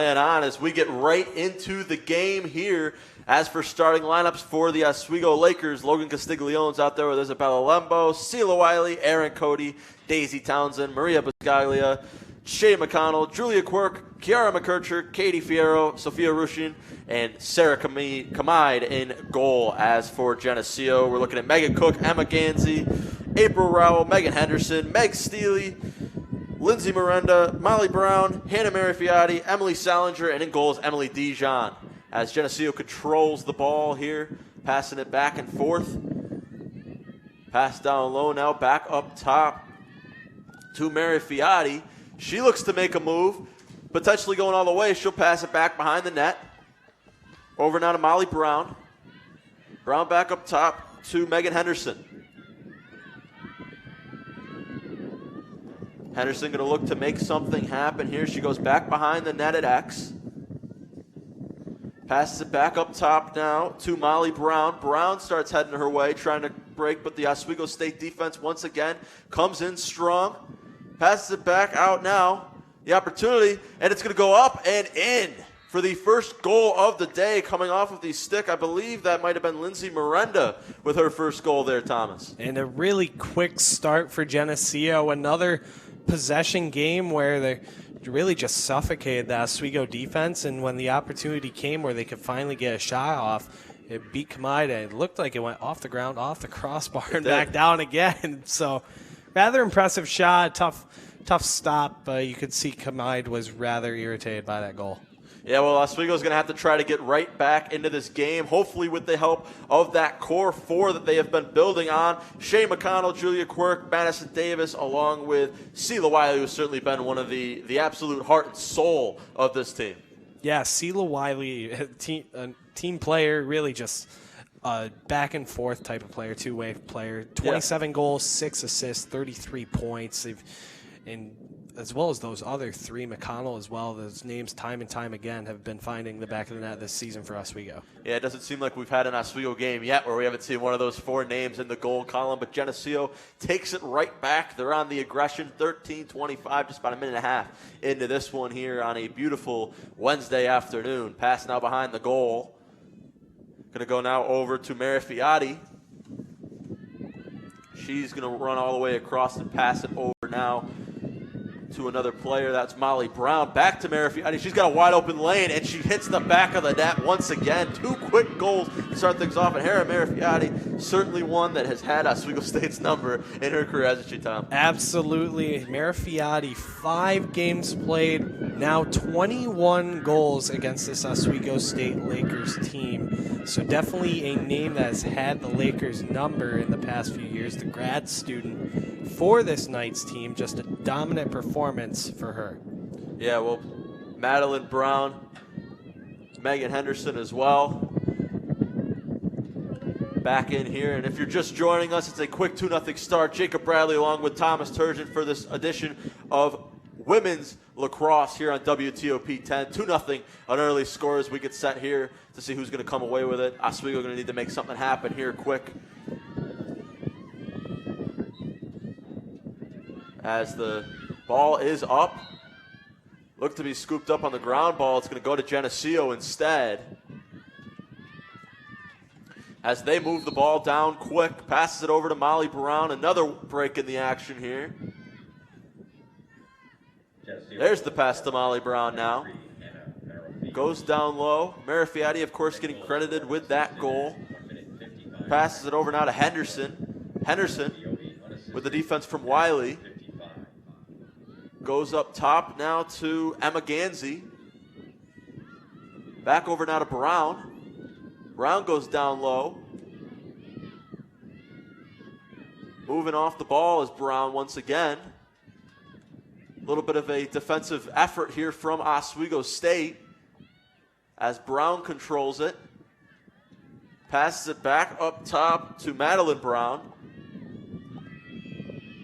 On as we get right into the game here. As for starting lineups for the Oswego Lakers, Logan Castiglione's out there with Isabella Lembo, Sela Wiley, Aaron Cody, Daisy Townsend, Maria Biscaglia, Shay McConnell, Julia Quirk, Kiara McKercher, Katie Fierro, Sophia Rushin, and Sarah Kamide in goal. As for Geneseo, we're looking at Megan Cook, Emma Gansey, April Rowell, Megan Henderson, Meg Steely, Lindsay Miranda, Molly Brown, Hannah Mary Fiotti, Emily Salinger, and in goal is Emily Dijon. As Geneseo controls the ball here, passing it back and forth. Pass down low now, back up top to Mary Fiotti. She looks to make a move, potentially going all the way. She'll pass it back behind the net. Over now to Molly Brown. Brown back up top to Megan Henderson. Henderson going to look to make something happen here. She goes back behind the net at X. Passes it back up top now to Molly Brown. Brown starts heading her way, trying to break, but the Oswego State defense once again comes in strong. Passes it back out now. The opportunity, and it's going to go up and in for the first goal of the day coming off of the stick. I believe that might have been Lindsay Miranda with her first goal there, Thomas. And a really quick start for Geneseo. Another possession game where they really just suffocated the Oswego defense, and when the opportunity came where they could finally get a shot off, it beat Kamide. It looked like it went off the ground, off the crossbar, and back down again. So rather impressive shot, tough stop. You could see Kamide was rather irritated by that goal. Yeah, well, Oswego's going to have to try to get right back into this game, hopefully with the help of that core four that they have been building on. Shay McConnell, Julia Quirk, Madison Davis, along with Sela Wiley, who's certainly been one of the absolute heart and soul of this team. Yeah, Sela Wiley, a team player, really just a back and forth type of player, two-way player. 27 goals, 6 assists, 33 points. And as well as those other three, McConnell as well, those names time and time again have been finding the back of the net this season for Oswego. Yeah, it doesn't seem like we've had an Oswego game yet where we haven't seen one of those four names in the goal column, but Geneseo takes it right back. They're on the aggression, 13-25, just about a minute and a half into this one here on a beautiful Wednesday afternoon. Pass now behind the goal. Going to go now over to Mary Fiotti. She's going to run all the way across and pass it over now to another player. That's Molly Brown. Back to Mary Fiotti. She's got a wide open lane, and she hits the back of the net once again. 2 quick goals to start things off. And Mary Fiotti, certainly one that has had Oswego State's number in her career, hasn't she, Tom? Absolutely. Mary Fiotti, 5 games played, now 21 goals against this Oswego State Lakers team. So definitely a name that has had the Lakers number in the past few years. The grad student for this Knights team, just a dominant performance for her. Yeah, well, Madeline Brown, Megan Henderson as well. Back in here, and if you're just joining us, it's a quick 2-0 start. Jacob Bradley along with Thomas Turgeon for this edition of women's lacrosse here on WTOP 10. 2-0, an early score as we get set here to see who's going to come away with it. Oswego going to need to make something happen here quick, as the ball is up. Looked to be scooped up on the ground ball. It's going to go to Geneseo instead, as they move the ball down quick. Passes it over to Molly Brown. Another break in the action here. There's the pass to Molly Brown now. Goes down low. Mary Fiotti, of course, getting credited with that goal. Passes it over now to Henderson. Henderson with the defense from Wiley. Goes up top now to Emma Gansey. Back over now to Brown. Brown goes down low. Moving off the ball is Brown once again. A little bit of a defensive effort here from Oswego State as Brown controls it. Passes it back up top to Madeline Brown.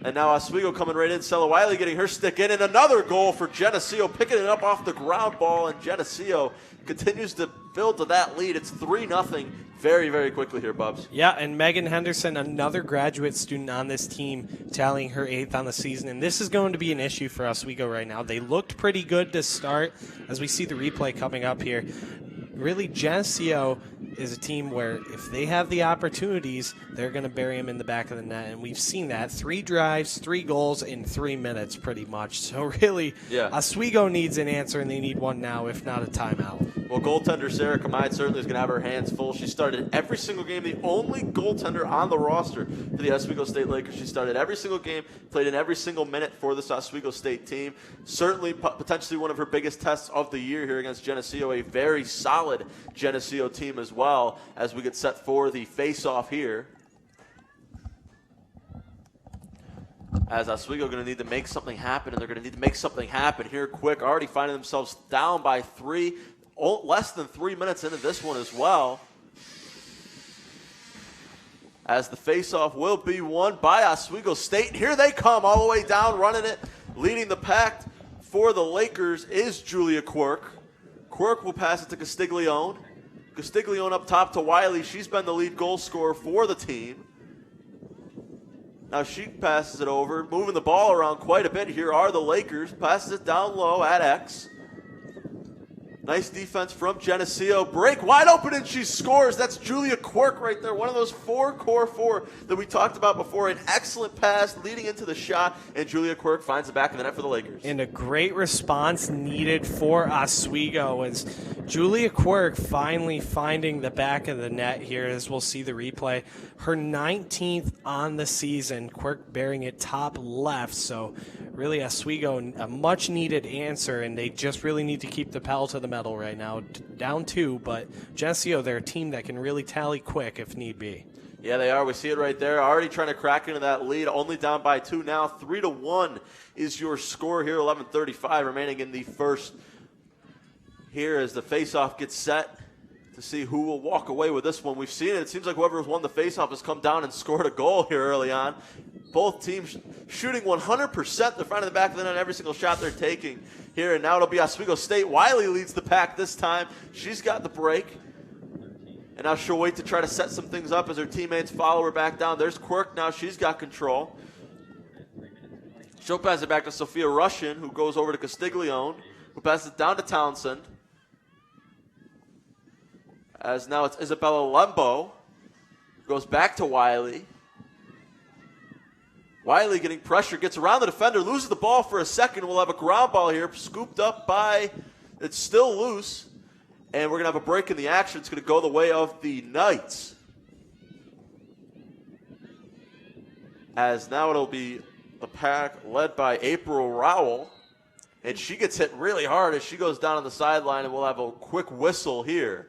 And now Oswego coming right in. Stella Wiley getting her stick in. And another goal for Geneseo, picking it up off the ground ball. And Geneseo continues to build to that lead. It's 3-0 very, very quickly here, Bubs. Yeah, and Megan Henderson, another graduate student on this team, tallying her 8th on the season. And this is going to be an issue for Oswego right now. They looked pretty good to start, as we see the replay coming up here. Really, Geneseo is a team where if they have the opportunities, they're going to bury them in the back of the net. And we've seen that. 3 drives, 3 goals in 3 minutes pretty much. So really, Oswego needs an answer, and they need one now, if not a timeout. Well, goaltender Sarah Kamide certainly is going to have her hands full. She started every single game, the only goaltender on the roster for the Oswego State Lakers. She started every single game, played in every single minute for this Oswego State team. Certainly potentially one of her biggest tests of the year here against Geneseo, a very solid Geneseo team as well, as we get set for the face-off here. As Oswego going to need to make something happen, and they're going to need to make something happen here quick. Already finding themselves down by 3. Less than 3 minutes into this one as well. As the faceoff will be won by Oswego State. And here they come all the way down, running it. Leading the pack for the Lakers is Julia Quirk. Quirk will pass it to Castiglione. Castiglione up top to Wiley. She's been the lead goal scorer for the team. Now she passes it over, moving the ball around quite a bit. Here are the Lakers. Passes it down low at X. Nice defense from Geneseo. Break wide open, and she scores. That's Julia Quirk right there. One of those core four that we talked about before. An excellent pass leading into the shot, and Julia Quirk finds the back of the net for the Lakers. And a great response needed for Oswego as Julia Quirk finally finding the back of the net here, as we'll see the replay. Her 19th on the season. Quirk bearing it top left, so really Oswego a much-needed answer, and they just really need to keep the pedal to the metal right now. Down 2, but Geneseo, they're a team that can really tally quick if need be. Yeah, they are. We see it right there. Already trying to crack into that lead. Only down by 2 now. 3-1 is your score here. 11:35 remaining in the first. Here as the faceoff gets set to see who will walk away with this one. We've seen it. It seems like whoever has won the faceoff has come down and scored a goal here early on. Both teams shooting 100%. They're finding the back of the net on every single shot they're taking here. And now it'll be Oswego State. Wiley leads the pack this time. She's got the break. And now she'll wait to try to set some things up as her teammates follow her back down. There's Quirk now. She's got control. She'll pass it back to Sophia Russian, who goes over to Castiglione, who passes it down to Townsend. As now it's Isabella Lembo. Goes back to Wiley. Wiley getting pressure, gets around the defender, loses the ball for a second. We'll have a ground ball here, scooped up by, it's still loose. And we're going to have a break in the action. It's going to go the way of the Knights. As now it'll be the pack led by April Rowell. And she gets hit really hard as she goes down on the sideline, and we'll have a quick whistle here.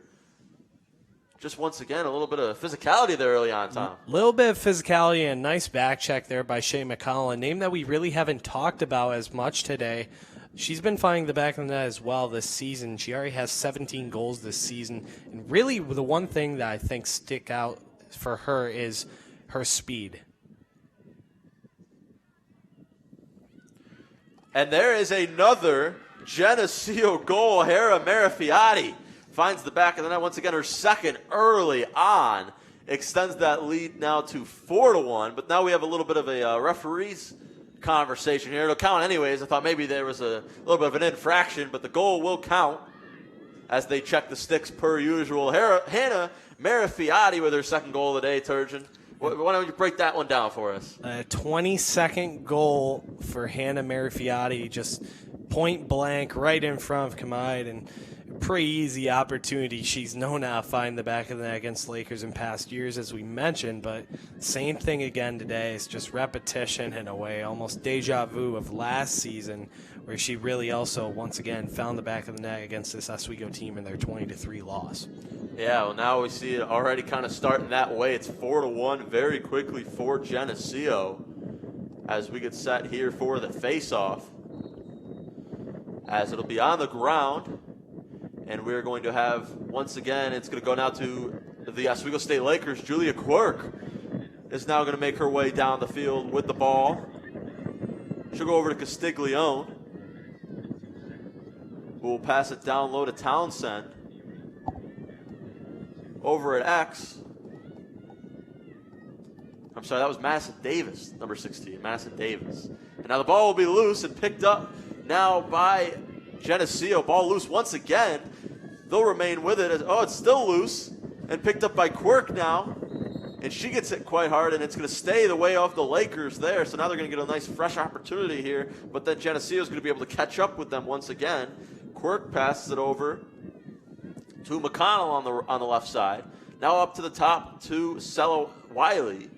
Just once again, a little bit of physicality there early on, Tom. A little bit of physicality and nice back check there by Shea McConnell, a name that we really haven't talked about as much today. She's been finding the back of the net as well this season. She already has 17 goals this season. And really, the one thing that I think stick out for her is her speed. And there is another Geneseo goal. Hera Marafiati finds the back of the net once again, her second early on. Extends that lead now to 4-1. But now we have a little bit of a referee's conversation here. It'll count anyways. I thought maybe there was a little bit of an infraction, but the goal will count as they check the sticks per usual. Hannah Marafiati with her second goal of the day, Turgeon. Why don't you break that one down for us? A 22nd goal for Hannah Marafiati, just point blank right in front of Kamide, and pretty easy opportunity. She's known how to find the back of the net against Lakers in past years, as we mentioned, but same thing again today. It's just repetition in a way, almost deja vu of last season, where she really also, once again, found the back of the net against this Oswego team in their 20-3 loss. Yeah, well, now we see it already kind of starting that way. It's 4-1 very quickly for Geneseo as we get set here for the face-off. As it'll be on the ground. And we're going to have, once again, it's going to go now to the Oswego State Lakers. Julia Quirk is now going to make her way down the field with the ball. She'll go over to Castiglione, who will pass it down low to Townsend. Over at X. I'm sorry, that was Madison Davis, number 16, Madison Davis. And now the ball will be loose and picked up now by Geneseo. Ball loose once again. They'll remain with it. Oh, it's still loose and picked up by Quirk now. And she gets hit quite hard, and it's going to stay the way of the Lakers there. So now they're going to get a nice fresh opportunity here. But then Geneseo is going to be able to catch up with them once again. Quirk passes it over to McConnell on the left side. Now up to the top to Cello Wiley.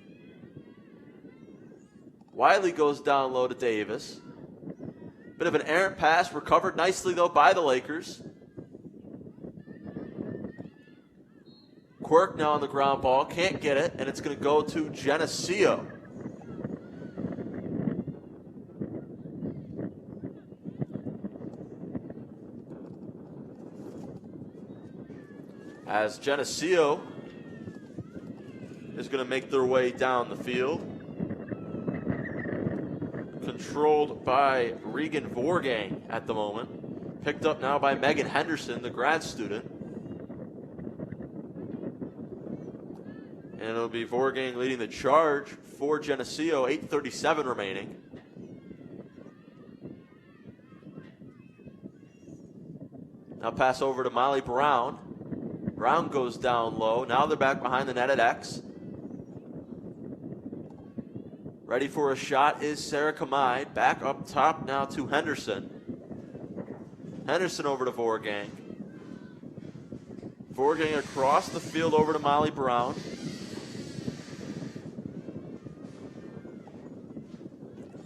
Wiley goes down low to Davis. Bit of an errant pass, recovered nicely though by the Lakers. Quirk now on the ground ball, can't get it, and it's going to go to Geneseo. As Geneseo is going to make their way down the field. Controlled by Regan Vorgang at the moment. Picked up now by Megan Henderson, the grad student. And it'll be Vorgang leading the charge for Geneseo, 8:37 remaining. Now pass over to Molly Brown. Brown goes down low. Now they're back behind the net at X. Ready for a shot is Sarah Kamai. Back up top now to Henderson. Henderson over to Vorgang. Vorgang across the field over to Molly Brown.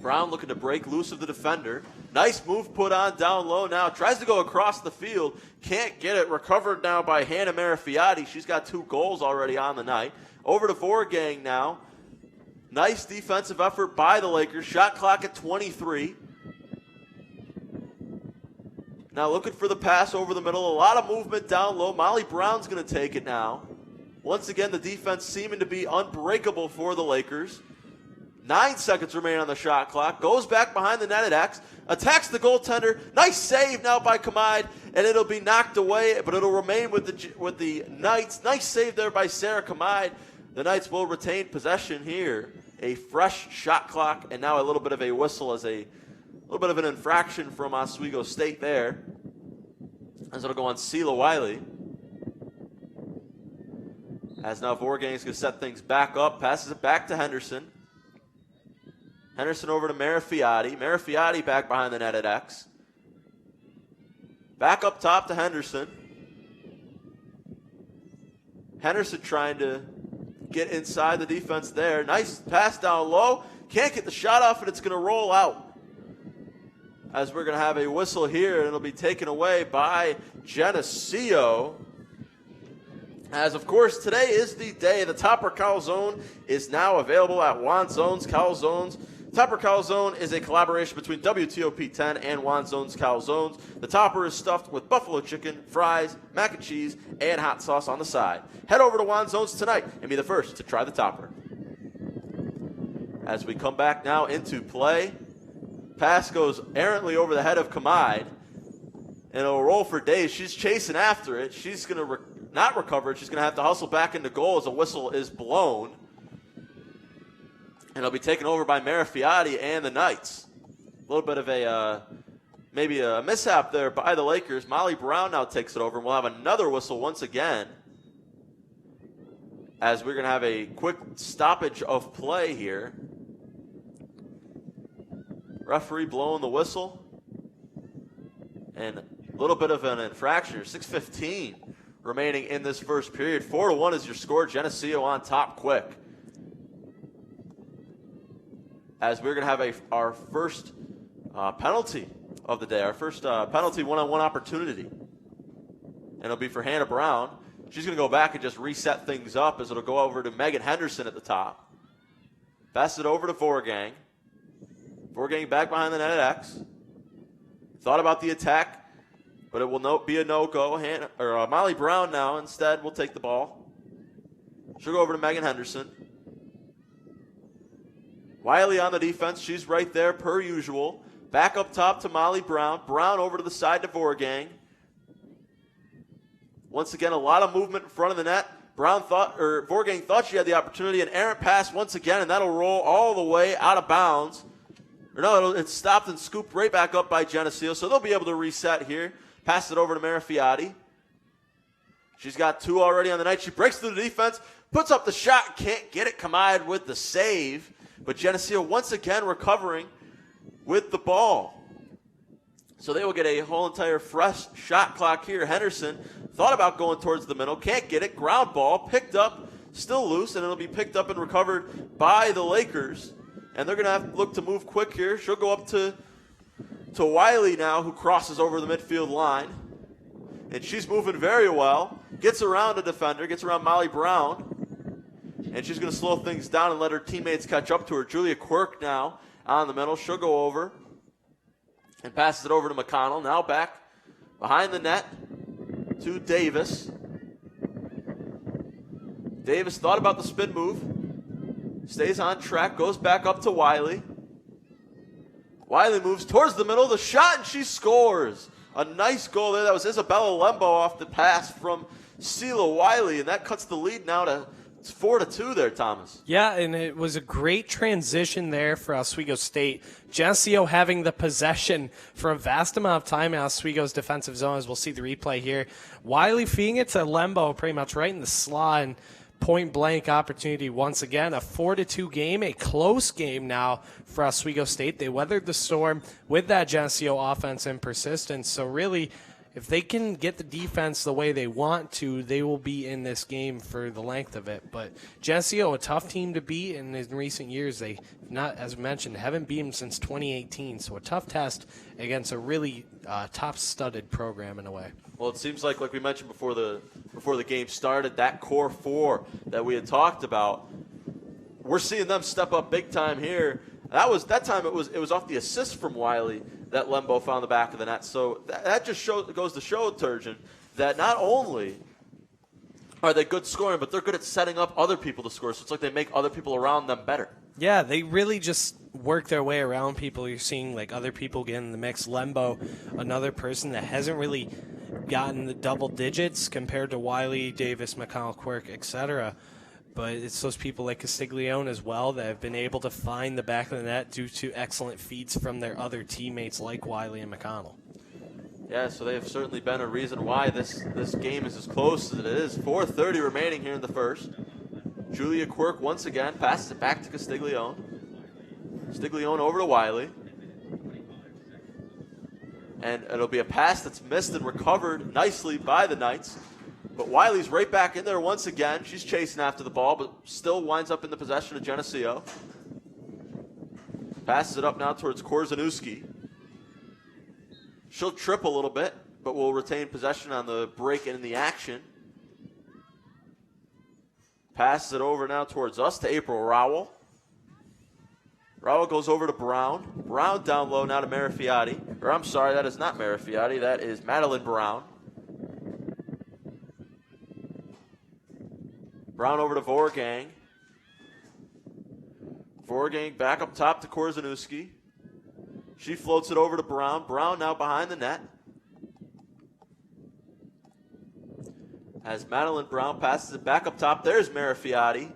Brown looking to break loose of the defender. Nice move put on down low now. Tries to go across the field. Can't get it. Recovered now by Hannah Marifiati. She's got 2 goals already on the night. Over to Vorgang now. Nice defensive effort by the Lakers. Shot clock at 23. Now looking for the pass over the middle. A lot of movement down low. Molly Brown's going to take it now. Once again, the defense seeming to be unbreakable for the Lakers. 9 seconds remain on the shot clock. Goes back behind the net at X. Attacks the goaltender. Nice save now by Kamide. And it'll be knocked away, but it'll remain with the Knights. Nice save there by Sarah Kamide. The Knights will retain possession here. A fresh shot clock, and now a little bit of a whistle as a little bit of an infraction from Oswego State there. As it'll go on Sela Wiley. As now Vorgang is going to set things back up. Passes it back to Henderson. Henderson over to Marifiati. Marifiati back behind the net at X. Back up top to Henderson. Henderson trying to get inside the defense there. Nice pass down low. Can't get the shot off, and it's going to roll out. As we're going to have a whistle here, and it'll be taken away by Geneseo. As, of course, today is the day. The Topper Calzone is now available at Juan Zone's Calzones. Topper Calzone is a collaboration between WTOP 10 and Juan Zone's Calzones. The topper is stuffed with buffalo chicken, fries, mac and cheese, and hot sauce on the side. Head over to Juan Zone's tonight and be the first to try the topper. As we come back now into play, pass goes errantly over the head of Kamide, and it'll roll for days. She's chasing after it. She's going to not recover it. She's going to have to hustle back into goal as a whistle is blown. And it'll be taken over by Marifiati and the Knights. A little bit of a, maybe a mishap there by the Lakers. Molly Brown now takes it over, and we'll have another whistle once again. As we're going to have a quick stoppage of play here. Referee blowing the whistle. And a little bit of an infraction. 6:15 remaining in this first period. 4-1 is your score. Geneseo on top quick. As we're going to have our first penalty of the day, our first penalty one-on-one opportunity. And it'll be for Hannah Brown. She's going to go back and just reset things up as it'll go over to Megan Henderson at the top. Pass it over to Vorgang. Vorgang back behind the net at X. Thought about the attack, but it will be a no-go. Molly Brown now instead will take the ball. She'll go over to Megan Henderson. Wiley on the defense. She's right there per usual. Back up top to Molly Brown. Brown over to the side to Vorgang. Once again, a lot of movement in front of the net. Vorgang thought she had the opportunity, and errant pass once again, and that'll roll all the way out of bounds. Or no, it's stopped and scooped right back up by Geneseo, so they'll be able to reset here. Pass it over to Marifiati. She's got 2 already on the night. She breaks through the defense, puts up the shot, can't get it. Kamai with the save, but Geneseo once again recovering with the ball. So they will get a whole entire fresh shot clock here. Henderson thought about going towards the middle, can't get it. Ground ball picked up, still loose, and it'll be picked up and recovered by the Lakers. And they're going to have to look to move quick here. She'll go up to Wiley now, who crosses over the midfield line. And she's moving very well. Gets around a defender, gets around Molly Brown. And she's going to slow things down and let her teammates catch up to her. Julia Quirk now on the middle. She'll go over and passes it over to McConnell. Now back behind the net to Davis. Davis thought about the spin move. Stays on track, goes back up to Wiley. Wiley moves towards the middle, the shot, and she scores. A nice goal there. That was Isabella Lembo off the pass from Sela Wiley, and that cuts the lead now to 4-2 there, Thomas. Yeah, and it was a great transition there for Oswego State. Geneseo having the possession for a vast amount of time in Oswego's defensive zone, as we'll see the replay here. Wiley feeding it to Lembo pretty much right in the slot, and point-blank opportunity once again. A 4-2 game, a close game now for Oswego State. They weathered the storm with that Geneseo offense and persistence. So really, if they can get the defense the way they want to, they will be in this game for the length of it. But Geneseo, a tough team to beat, and in recent years, they not, as mentioned, haven't beaten them since 2018. So a tough test against a really top-studded program in a way. Well, it seems like we mentioned before the game started, that core 4 that we had talked about, we're seeing them step up big time here. That time it was off the assist from Wiley that Lembo found the back of the net. So that just goes to show, Turgeon, that not only are they good scoring, but they're good at setting up other people to score. So it's like they make other people around them better. Yeah, they really just work their way around people. You're seeing like other people get in the mix. Lembo, another person that hasn't really gotten the double digits compared to Wiley, Davis, McConnell, Quirk, etc. But it's those people like Castiglione as well that have been able to find the back of the net due to excellent feeds from their other teammates like Wiley and McConnell. Yeah, so they have certainly been a reason why this game is as close as it is. 4:30 remaining here in the first. Julia Quirk once again passes it back to Castiglione. Castiglione over to Wiley. And it'll be a pass that's missed and recovered nicely by the Knights. But Wiley's right back in there once again. She's chasing after the ball, but still winds up in the possession of Geneseo. Passes it up now towards Korzeniewski. She'll trip a little bit, but will retain possession on the break and in the action. Passes it over now towards us to April Rowell. Rowell goes over to Brown. Brown down low now to Marifiati. Or I'm sorry, that is not Marifiati. That is Madeline Brown. Brown over to Vorgang. Vorgang back up top to Korzeniewski. She floats it over to Brown. Brown now behind the net. As Madeline Brown passes it back up top, there's Marifiati.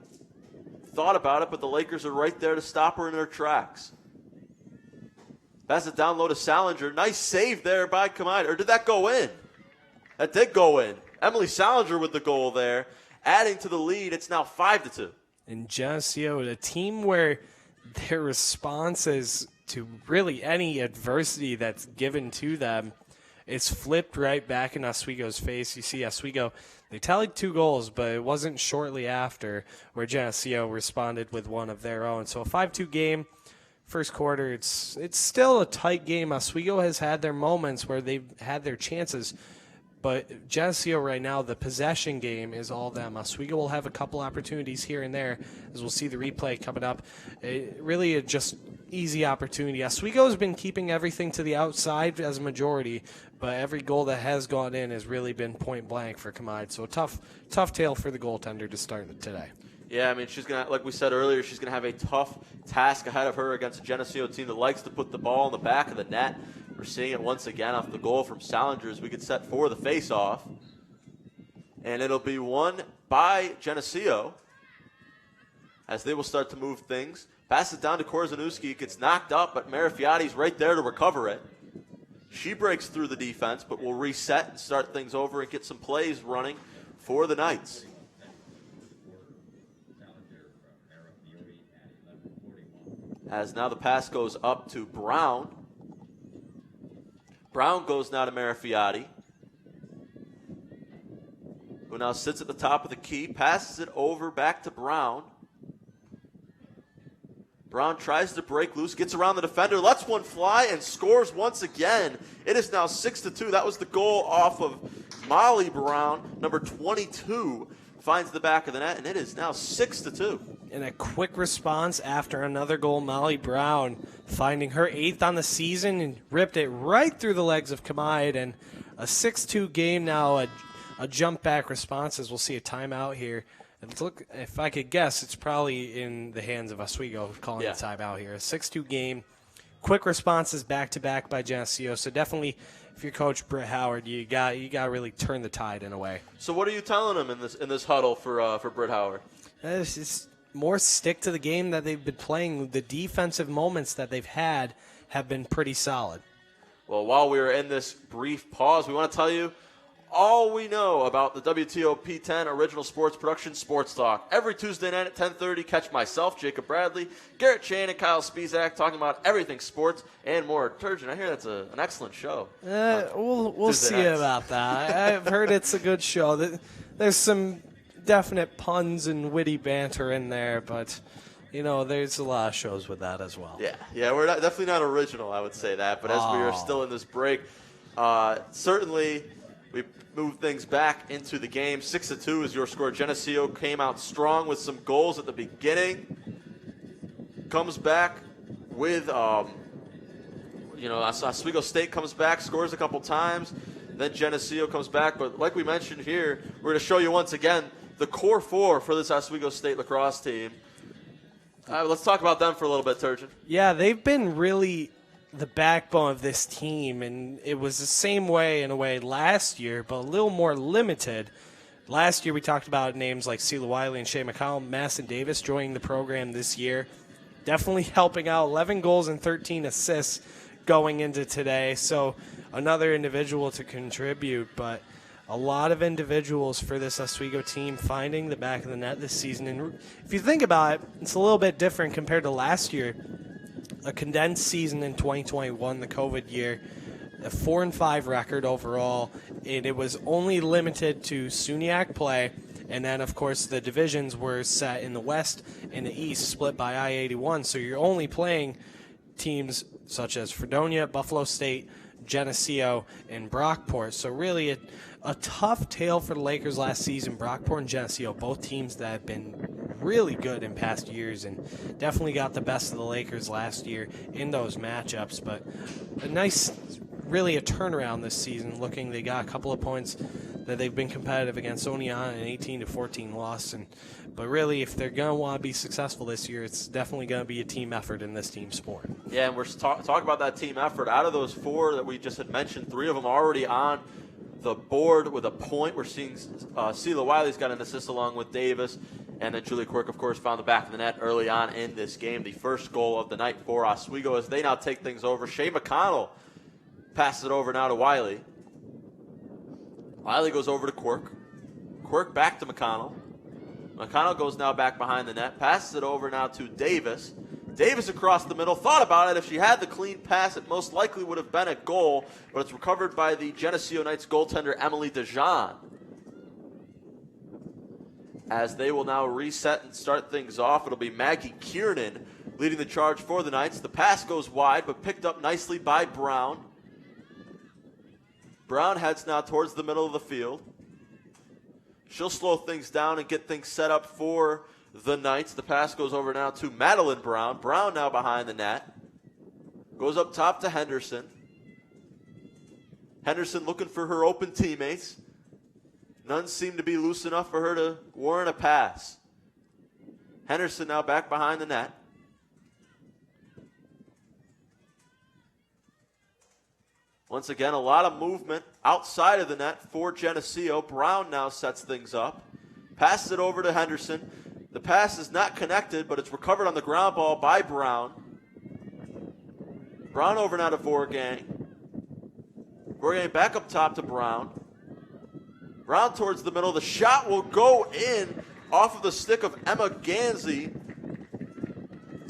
Thought about it, but the Lakers are right there to stop her in her tracks. Pass it down low to Salinger. Nice save there by Kamai. Or did that go in? That did go in. Emily Salinger with the goal there. Adding to the lead, it's now 5-2. And Geneseo, a team where their responses to really any adversity that's given to them is flipped right back in Oswego's face. You see Oswego, they tallied 2 goals, but it wasn't shortly after where Geneseo responded with one of their own. So a 5-2 game, first quarter, it's still a tight game. Oswego has had their moments where they've had their chances, but Geneseo right now, the possession game is all them. Oswego will have a couple opportunities here and there, as we'll see the replay coming up. Really just easy opportunity. Oswego has been keeping everything to the outside as a majority, but every goal that has gone in has really been point blank for Kamai. So a tough tale for the goaltender to start today. Yeah, I mean, she's going to, like we said earlier, she's going to have a tough task ahead of her against a Geneseo team that likes to put the ball in the back of the net. We're seeing it once again off the goal from Salinger as we get set for the face-off. And it'll be won by Geneseo as they will start to move things. Pass it down to Korzanuski. It gets knocked up, but Marifiati's right there to recover it. She breaks through the defense, but will reset and start things over and get some plays running for the Knights. As now the pass goes up to Brown. Brown goes now to Marifiati, who now sits at the top of the key, passes it over back to Brown. Brown tries to break loose, gets around the defender, lets one fly, and scores once again. It is now 6-2. That was the goal off of Molly Brown, number 22. Finds the back of the net, and it is now 6-2. And a quick response after another goal, Molly Brown finding her 8th on the season and ripped it right through the legs of Kamide. And a 6-2 game now, a jump back response as we'll see a timeout here. And look, if I could guess, it's probably in the hands of Oswego calling the timeout here. A 6-2 game, quick responses back-to-back by Geneseo. So definitely, if you're Coach Britt Howard, you got to really turn the tide in a way. So what are you telling them in this huddle for Britt Howard? It's just more stick to the game that they've been playing. The defensive moments that they've had have been pretty solid. Well, while we are in this brief pause, we want to tell you all we know about the WTO P10 Original Sports Production Sports Talk. Every Tuesday night at 10:30, catch myself, Jacob Bradley, Garrett Chan, and Kyle Spizak talking about everything sports and more. Turgeon, I hear that's an excellent show. We'll see about that. I've heard it's a good show. There's some definite puns and witty banter in there, but there's a lot of shows with that as well. Yeah, we're definitely not original, I would say that. But as we are still in this break, certainly we move things back into the game. 6-2 is your score. Geneseo came out strong with some goals at the beginning. Comes back with, Oswego State comes back, scores a couple times. Then Geneseo comes back. But like we mentioned here, we're going to show you once again the core four for this Oswego State lacrosse team. Let's talk about them for a little bit, Turgeon. Yeah, they've been really the backbone of this team, and it was the same way in a way last year, but a little more limited. Last year we talked about names like Sela Wiley and Shea McConnell. Masson Davis joining the program this year, definitely helping out. 11 goals and 13 assists going into today, so another individual to contribute, but a lot of individuals for this Oswego team finding the back of the net this season. And if you think about it, it's a little bit different compared to last year. A condensed season in 2021, the COVID year, a 4-5 record overall, and it was only limited to SUNYAC play, and then, of course, the divisions were set in the West and the East, split by I-81, so you're only playing teams such as Fredonia, Buffalo State, Geneseo, and Brockport. So really a tough tale for the Lakers last season. Brockport and Geneseo, both teams that have been really good in past years and definitely got the best of the Lakers last year in those matchups. But a nice, really a turnaround this season. They got a couple of points that they've been competitive against Oneonta, an 18-14 loss. But really, if they're going to want to be successful this year, it's definitely going to be a team effort in this team sport. Yeah, and we're talking about that team effort. Out of those four that we just had mentioned, 3 of them already on the board with a point. We're seeing Sela Wiley's got an assist along with Davis. And then Julia Quirk, of course, found the back of the net early on in this game. The first goal of the night for Oswego as they now take things over. Shea McConnell passes it over now to Wiley. Wiley goes over to Quirk. Quirk back to McConnell. McConnell goes now back behind the net. Passes it over now to Davis. Davis across the middle. Thought about it. If she had the clean pass, it most likely would have been a goal. But it's recovered by the Geneseo Knights goaltender, Emily DeJean. As they will now reset and start things off, it'll be Maggie Kiernan leading the charge for the Knights. The pass goes wide, but picked up nicely by Brown. Brown heads now towards the middle of the field. She'll slow things down and get things set up for the Knights. The pass goes over now to Madeline Brown. Brown now behind the net. Goes up top to Henderson. Henderson looking for her open teammates. None seem to be loose enough for her to warrant a pass. Henderson now back behind the net. Once again, a lot of movement outside of the net for Geneseo. Brown now sets things up. Passes it over to Henderson. The pass is not connected, but it's recovered on the ground ball by Brown. Brown over now to Vorgang. Vorgang back up top to Brown. Brown towards the middle. The shot will go in off of the stick of Emma Gansey.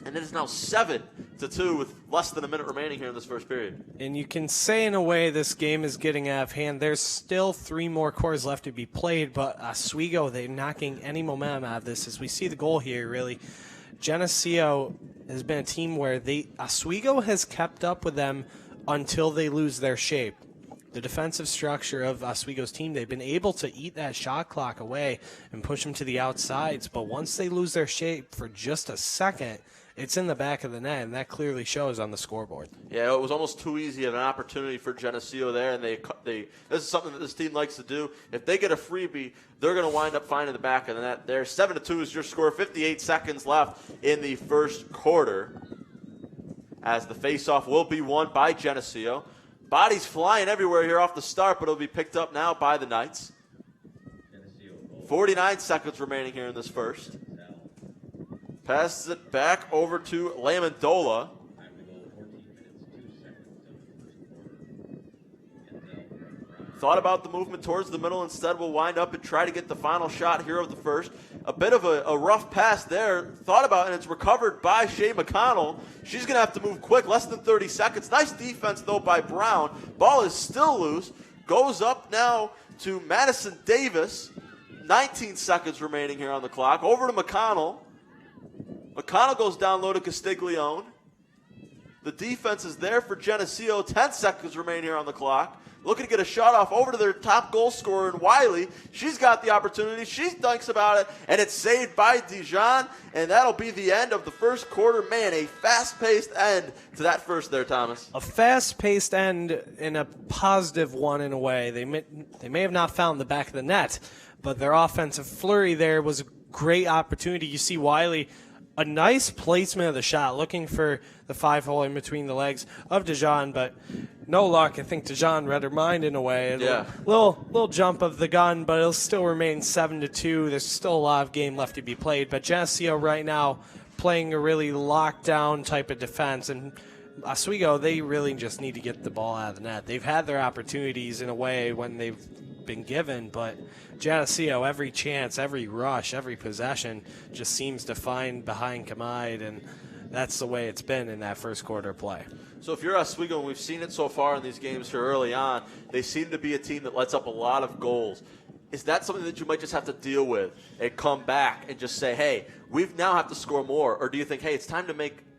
And it is now 7-2 with less than a minute remaining here in this first period. And you can say in a way this game is getting out of hand. There's still 3 more quarters left to be played, but Oswego, they're not getting any momentum out of this. As we see the goal here, really, Geneseo has been a team where Oswego has kept up with them until they lose their shape. The defensive structure of Oswego's team, they've been able to eat that shot clock away and push them to the outsides, but once they lose their shape for just a second, it's in the back of the net, and that clearly shows on the scoreboard. Yeah, it was almost too easy of an opportunity for Geneseo there, and this is something that this team likes to do. If they get a freebie, they're going to wind up finding the back of the net there. 7-2 is your score. 58 seconds left in the first quarter, as the faceoff will be won by Geneseo. Bodies flying everywhere here off the start, but it'll be picked up now by the Knights. 49 seconds remaining here in this first. Passes it back over to Lamondola. Thought about the movement towards the middle. Instead, will wind up and try to get the final shot here of the first. A bit of a rough pass there. Thought about, and it's recovered by Shea McConnell. She's going to have to move quick, less than 30 seconds. Nice defense, though, by Brown. Ball is still loose. Goes up now to Madison Davis. 19 seconds remaining here on the clock. Over to McConnell. McConnell goes down low to Castiglione. The defense is there for Geneseo. 10 seconds remain here on the clock. Looking to get a shot off over to their top goal scorer in Wiley. She's got the opportunity. She thinks about it, and it's saved by Dijon, and that'll be the end of the first quarter. Man, a fast-paced end to that first there, Thomas. A fast-paced end and a positive one in a way. They may have not found the back of the net, but their offensive flurry there was a great opportunity. You see Wiley, a nice placement of the shot, looking for the 5-hole in between the legs of Dijon, but no luck. I think Dijon read her mind in a way. Yeah. Little jump of the gun, but it'll still remain 7-2. There's still a lot of game left to be played, but Geneseo right now playing a really lockdown type of defense, and Oswego, they really just need to get the ball out of the net. They've had their opportunities in a way when they've been given, but Geneseo, every chance, every rush, every possession just seems to find behind Kamide, and that's the way it's been in that first quarter play. So if you're Oswego, and we've seen it so far in these games here early on, they seem to be a team that lets up a lot of goals. Is that something that you might just have to deal with and come back and just say, hey, we now have to score more? Or do you think, hey, it's time to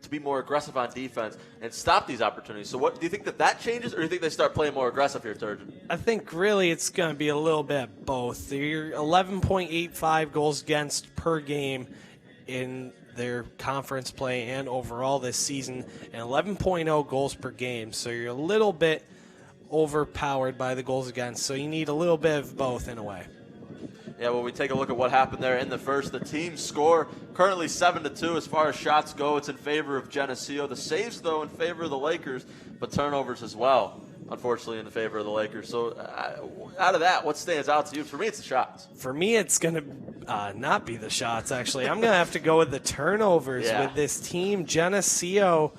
be more aggressive on defense and stop these opportunities? So what do you think that changes, or do you think they start playing more aggressive here, Turgeon? I think really it's going to be a little bit of both. They're 11.85 goals against per game in their conference play and overall this season, and 11.0 goals per game. So you're a little bit overpowered by the goals against, so you need a little bit of both in a way. Yeah, well, we take a look at what happened there in the first. The team score currently 7-2 as far as shots go. It's in favor of Geneseo. The saves, though, in favor of the Lakers, but turnovers as well, unfortunately, in the favor of the Lakers. So out of that, what stands out to you? For me, it's the shots. For me, it's going to not be the shots, actually. I'm going to have to go with the turnovers with this team. Geneseo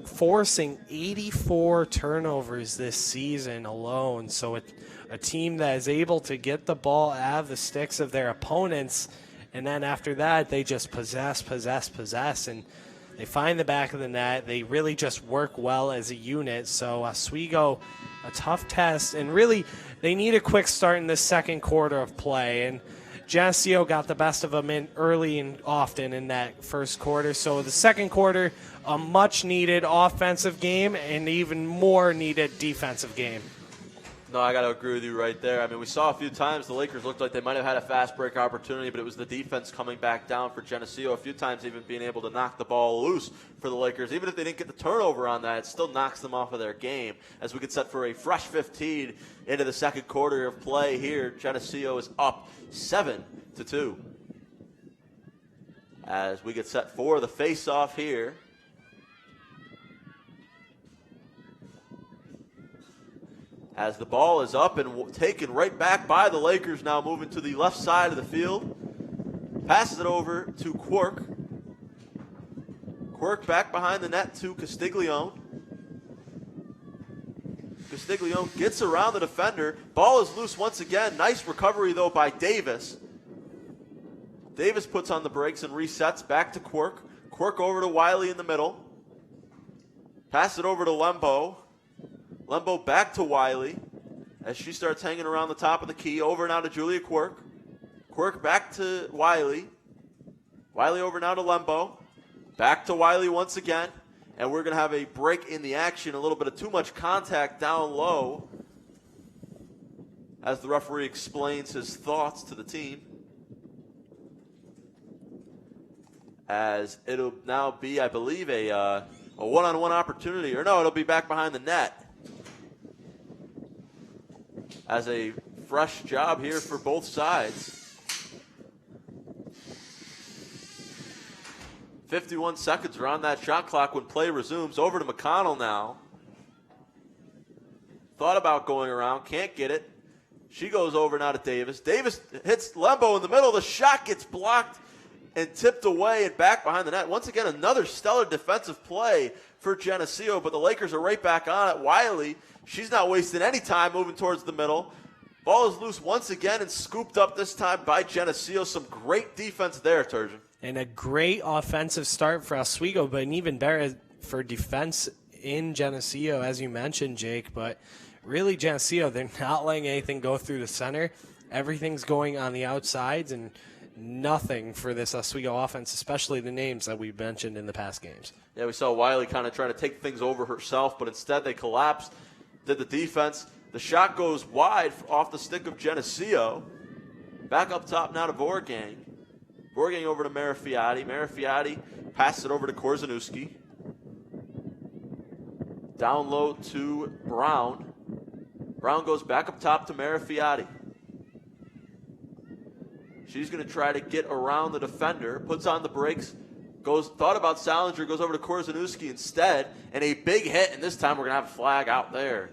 forcing 84 turnovers this season alone. So a team that is able to get the ball out of the sticks of their opponents, and then after that they just possess, and they find the back of the net. They really just work well as a unit. So Oswego, a tough test, and really they need a quick start in the second quarter of play. And Geneseo got the best of them in early and often in that first quarter. So the second quarter, a much-needed offensive game and even more needed defensive game. No, I got to agree with you right there. I mean, we saw a few times the Lakers looked like they might have had a fast break opportunity, but it was the defense coming back down for Geneseo. A few times even being able to knock the ball loose for the Lakers. Even if they didn't get the turnover on that, it still knocks them off of their game. As we get set for a fresh 15 into the second quarter of play here, Geneseo is up 7-2. as we get set for the face-off here. As the ball is up and taken right back by the Lakers, now moving to the left side of the field. Passes it over to Quirk. Quirk back behind the net to Castiglione. Castiglione gets around the defender. Ball is loose once again. Nice recovery, though, by Davis. Davis puts on the brakes and resets back to Quirk. Quirk over to Wiley in the middle. Pass it over to Lembo. Lembo back to Wiley as she starts hanging around the top of the key. Over now to Julia Quirk. Quirk back to Wiley. Wiley over now to Lembo. Back to Wiley once again. And we're going to have a break in the action. A little bit of too much contact down low as the referee explains his thoughts to the team. As it'll now be, I believe, a one-on-one opportunity. Or no, it'll be back behind the net. As a fresh job here for both sides. 51 seconds are on that shot clock when play resumes. Over to McConnell now. Thought about going around, can't get it. She goes over now to Davis. Davis hits Lembo in the middle. The shot gets blocked and tipped away and back behind the net. Once again, another stellar defensive play for Geneseo, but the Lakers are right back on it. Wiley, she's not wasting any time moving towards the middle. Ball is loose once again and scooped up this time by Geneseo. Some great defense there, Turgeon. And a great offensive start for Oswego, but an even better for defense in Geneseo, as you mentioned, Jake. But really, Geneseo, they're not letting anything go through the center. Everything's going on the outsides, and nothing for this Oswego offense, especially the names that we've mentioned in the past games. Yeah, we saw Wiley kind of trying to take things over herself, but instead they collapsed, did the defense. The shot goes wide off the stick of Geneseo. Back up top now to Vorgang. Vorgang over to Marafiati. Marafiati passes it over to Korzeniowski. Down low to Brown. Brown goes back up top to Marafiati. She's going to try to get around the defender, puts on the brakes, thought about Salinger, goes over to Korzeniowski instead, and a big hit, and this time we're going to have a flag out there.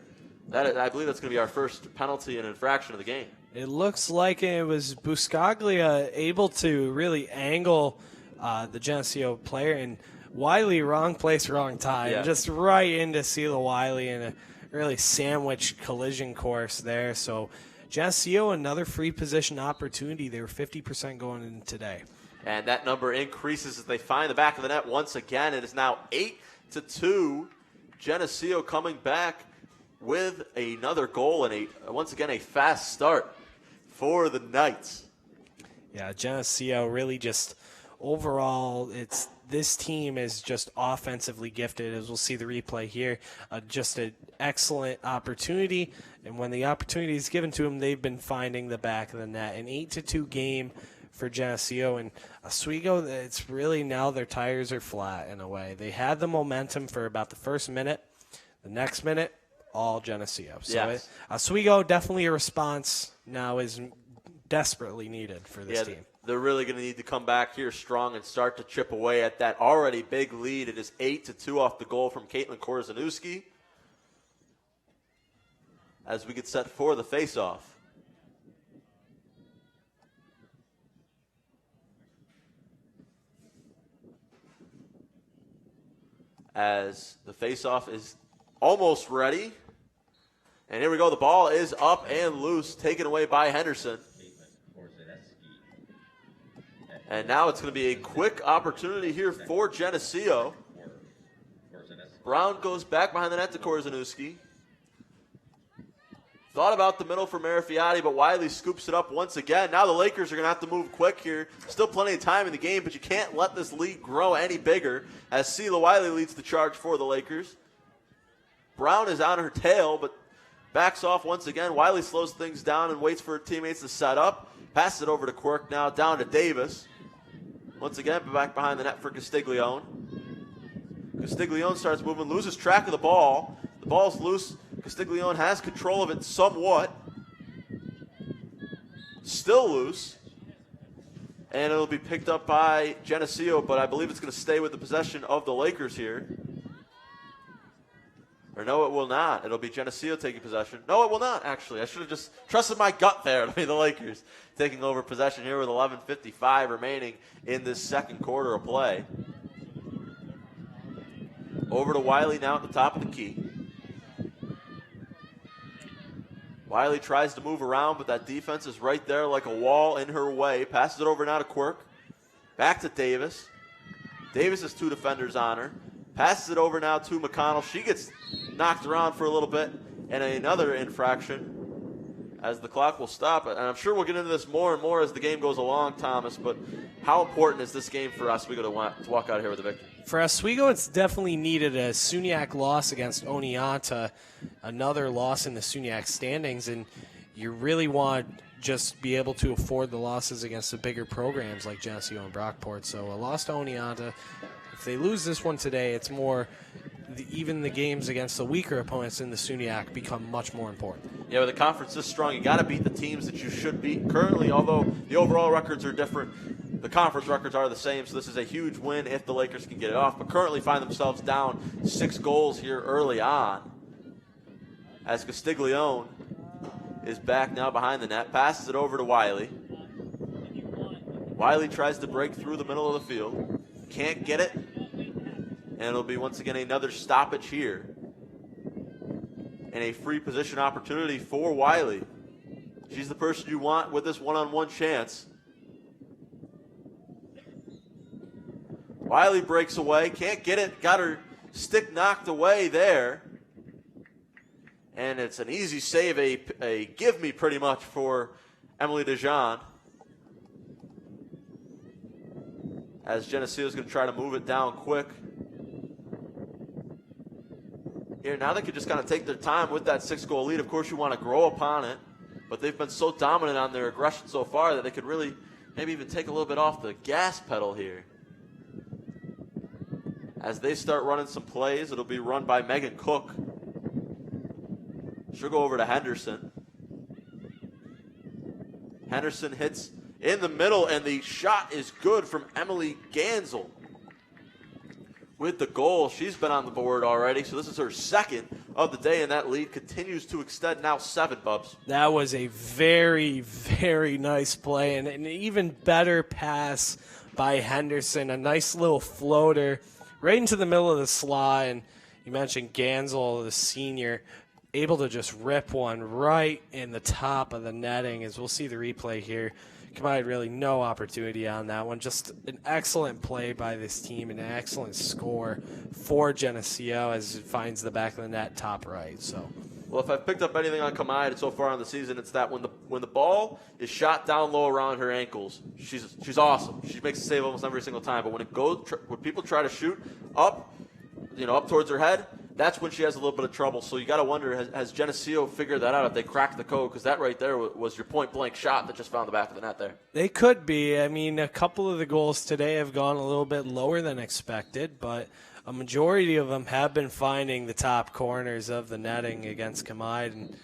I believe that's going to be our first penalty and infraction of the game. It looks like it was Buscaglia able to really angle the Geneseo player, and Wiley, wrong place, wrong time. Yeah. Just right into Sheila Wiley in a really sandwich collision course there. So Geneseo, another free position opportunity. They were 50% going in today. And that number increases as they find the back of the net once again. It is now 8-2. Geneseo coming back with another goal and once again a fast start for the Knights. Yeah, Geneseo really just overall, this team is just offensively gifted, as we'll see the replay here. Just an excellent opportunity, and when the opportunity is given to them, they've been finding the back of the net. An 8-2 game for Geneseo, and Oswego, it's really now their tires are flat in a way. They had the momentum for about the first minute. The next minute, all Geneseo. So yes. Oswego, definitely a response now is desperately needed for this team. They're really going to need to come back here strong and start to chip away at that already big lead. It is 8-2 off the goal from Caitlin Korzeniowski as we get set for the faceoff. As the faceoff is almost ready. And here we go. The ball is up and loose, taken away by Henderson. And now it's going to be a quick opportunity here for Geneseo. Brown goes back behind the net to Korzeniowski. Thought about the middle for Marafiati, but Wiley scoops it up once again. Now the Lakers are going to have to move quick here. Still plenty of time in the game, but you can't let this lead grow any bigger as Sheila Wiley leads the charge for the Lakers. Brown is on her tail, but backs off once again. Wiley slows things down and waits for her teammates to set up. Passes it over to Quirk now, down to Davis. Once again, back behind the net for Castiglione. Castiglione starts moving, loses track of the ball. The ball's loose. Castiglione has control of it somewhat. Still loose. And it'll be picked up by Geneseo, but I believe it's going to stay with the possession of the Lakers here. Or no, it will not. It'll be Geneseo taking possession. No, it will not, actually. I should have just trusted my gut there. It'll be the Lakers taking over possession here with 11:55 remaining in this second quarter of play. Over to Wiley now at the top of the key. Wiley tries to move around, but that defense is right there like a wall in her way. Passes it over now to Quirk. Back to Davis. Davis has two defenders on her. Passes it over now to McConnell. She gets knocked around for a little bit, and another infraction as the clock will stop. And I'm sure we'll get into this more and more as the game goes along, Thomas, but how important is this game for Oswego to walk out here with a victory? For Oswego, it's definitely needed. A SUNYAC loss against Oneonta, another loss in the SUNYAC standings, and you really want to just be able to afford the losses against the bigger programs like Geneseo and Brockport. So a loss to Oneonta. If they lose this one today, it's more even the games against the weaker opponents in the SUNYAC become much more important. Yeah, with the conference this strong, you got to beat the teams that you should beat. Currently, although the overall records are different, the conference records are the same, so this is a huge win if the Lakers can get it off, but currently find themselves down 6 goals here early on as Castiglione is back now behind the net, passes it over to Wiley. Wiley tries to break through the middle of the field, can't get it, and it'll be once again another stoppage here and a free position opportunity for Wiley. She's the person you want with this one-on-one chance. Wiley breaks away, can't get it, got her stick knocked away there. And it's an easy save, a give me pretty much for Emily DeJean. As Geneseo is going to try to move it down quick. Here, now they could just kind of take their time with that 6-goal lead. Of course, you want to grow upon it, but they've been so dominant on their aggression so far that they could really maybe even take a little bit off the gas pedal here. As they start running some plays, it'll be run by Megan Cook. She'll go over to Henderson. Henderson hits in the middle, and the shot is good from Emily Gansel. With the goal, she's been on the board already, so this is her second of the day, and that lead continues to extend, now 7, Bubs. That was a very, very nice play, and an even better pass by Henderson. A nice little floater right into the middle of the slot, and you mentioned Gansel, the senior, able to just rip one right in the top of the netting, as we'll see the replay here. Kamai had really no opportunity on that one. Just an excellent play by this team and an excellent score for Geneseo as it finds the back of the net top right. So, well, if I've picked up anything on Kamai so far in the season, it's that when the ball is shot down low around her ankles, she's awesome. She makes a save almost every single time. But when people try to shoot up, up towards her head, that's when she has a little bit of trouble. So you got to wonder, has Geneseo figured that out if they cracked the code? Because that right there was your point-blank shot that just found the back of the net there. They could be. I mean, a couple of the goals today have gone a little bit lower than expected, but a majority of them have been finding the top corners of the netting against Kamai. And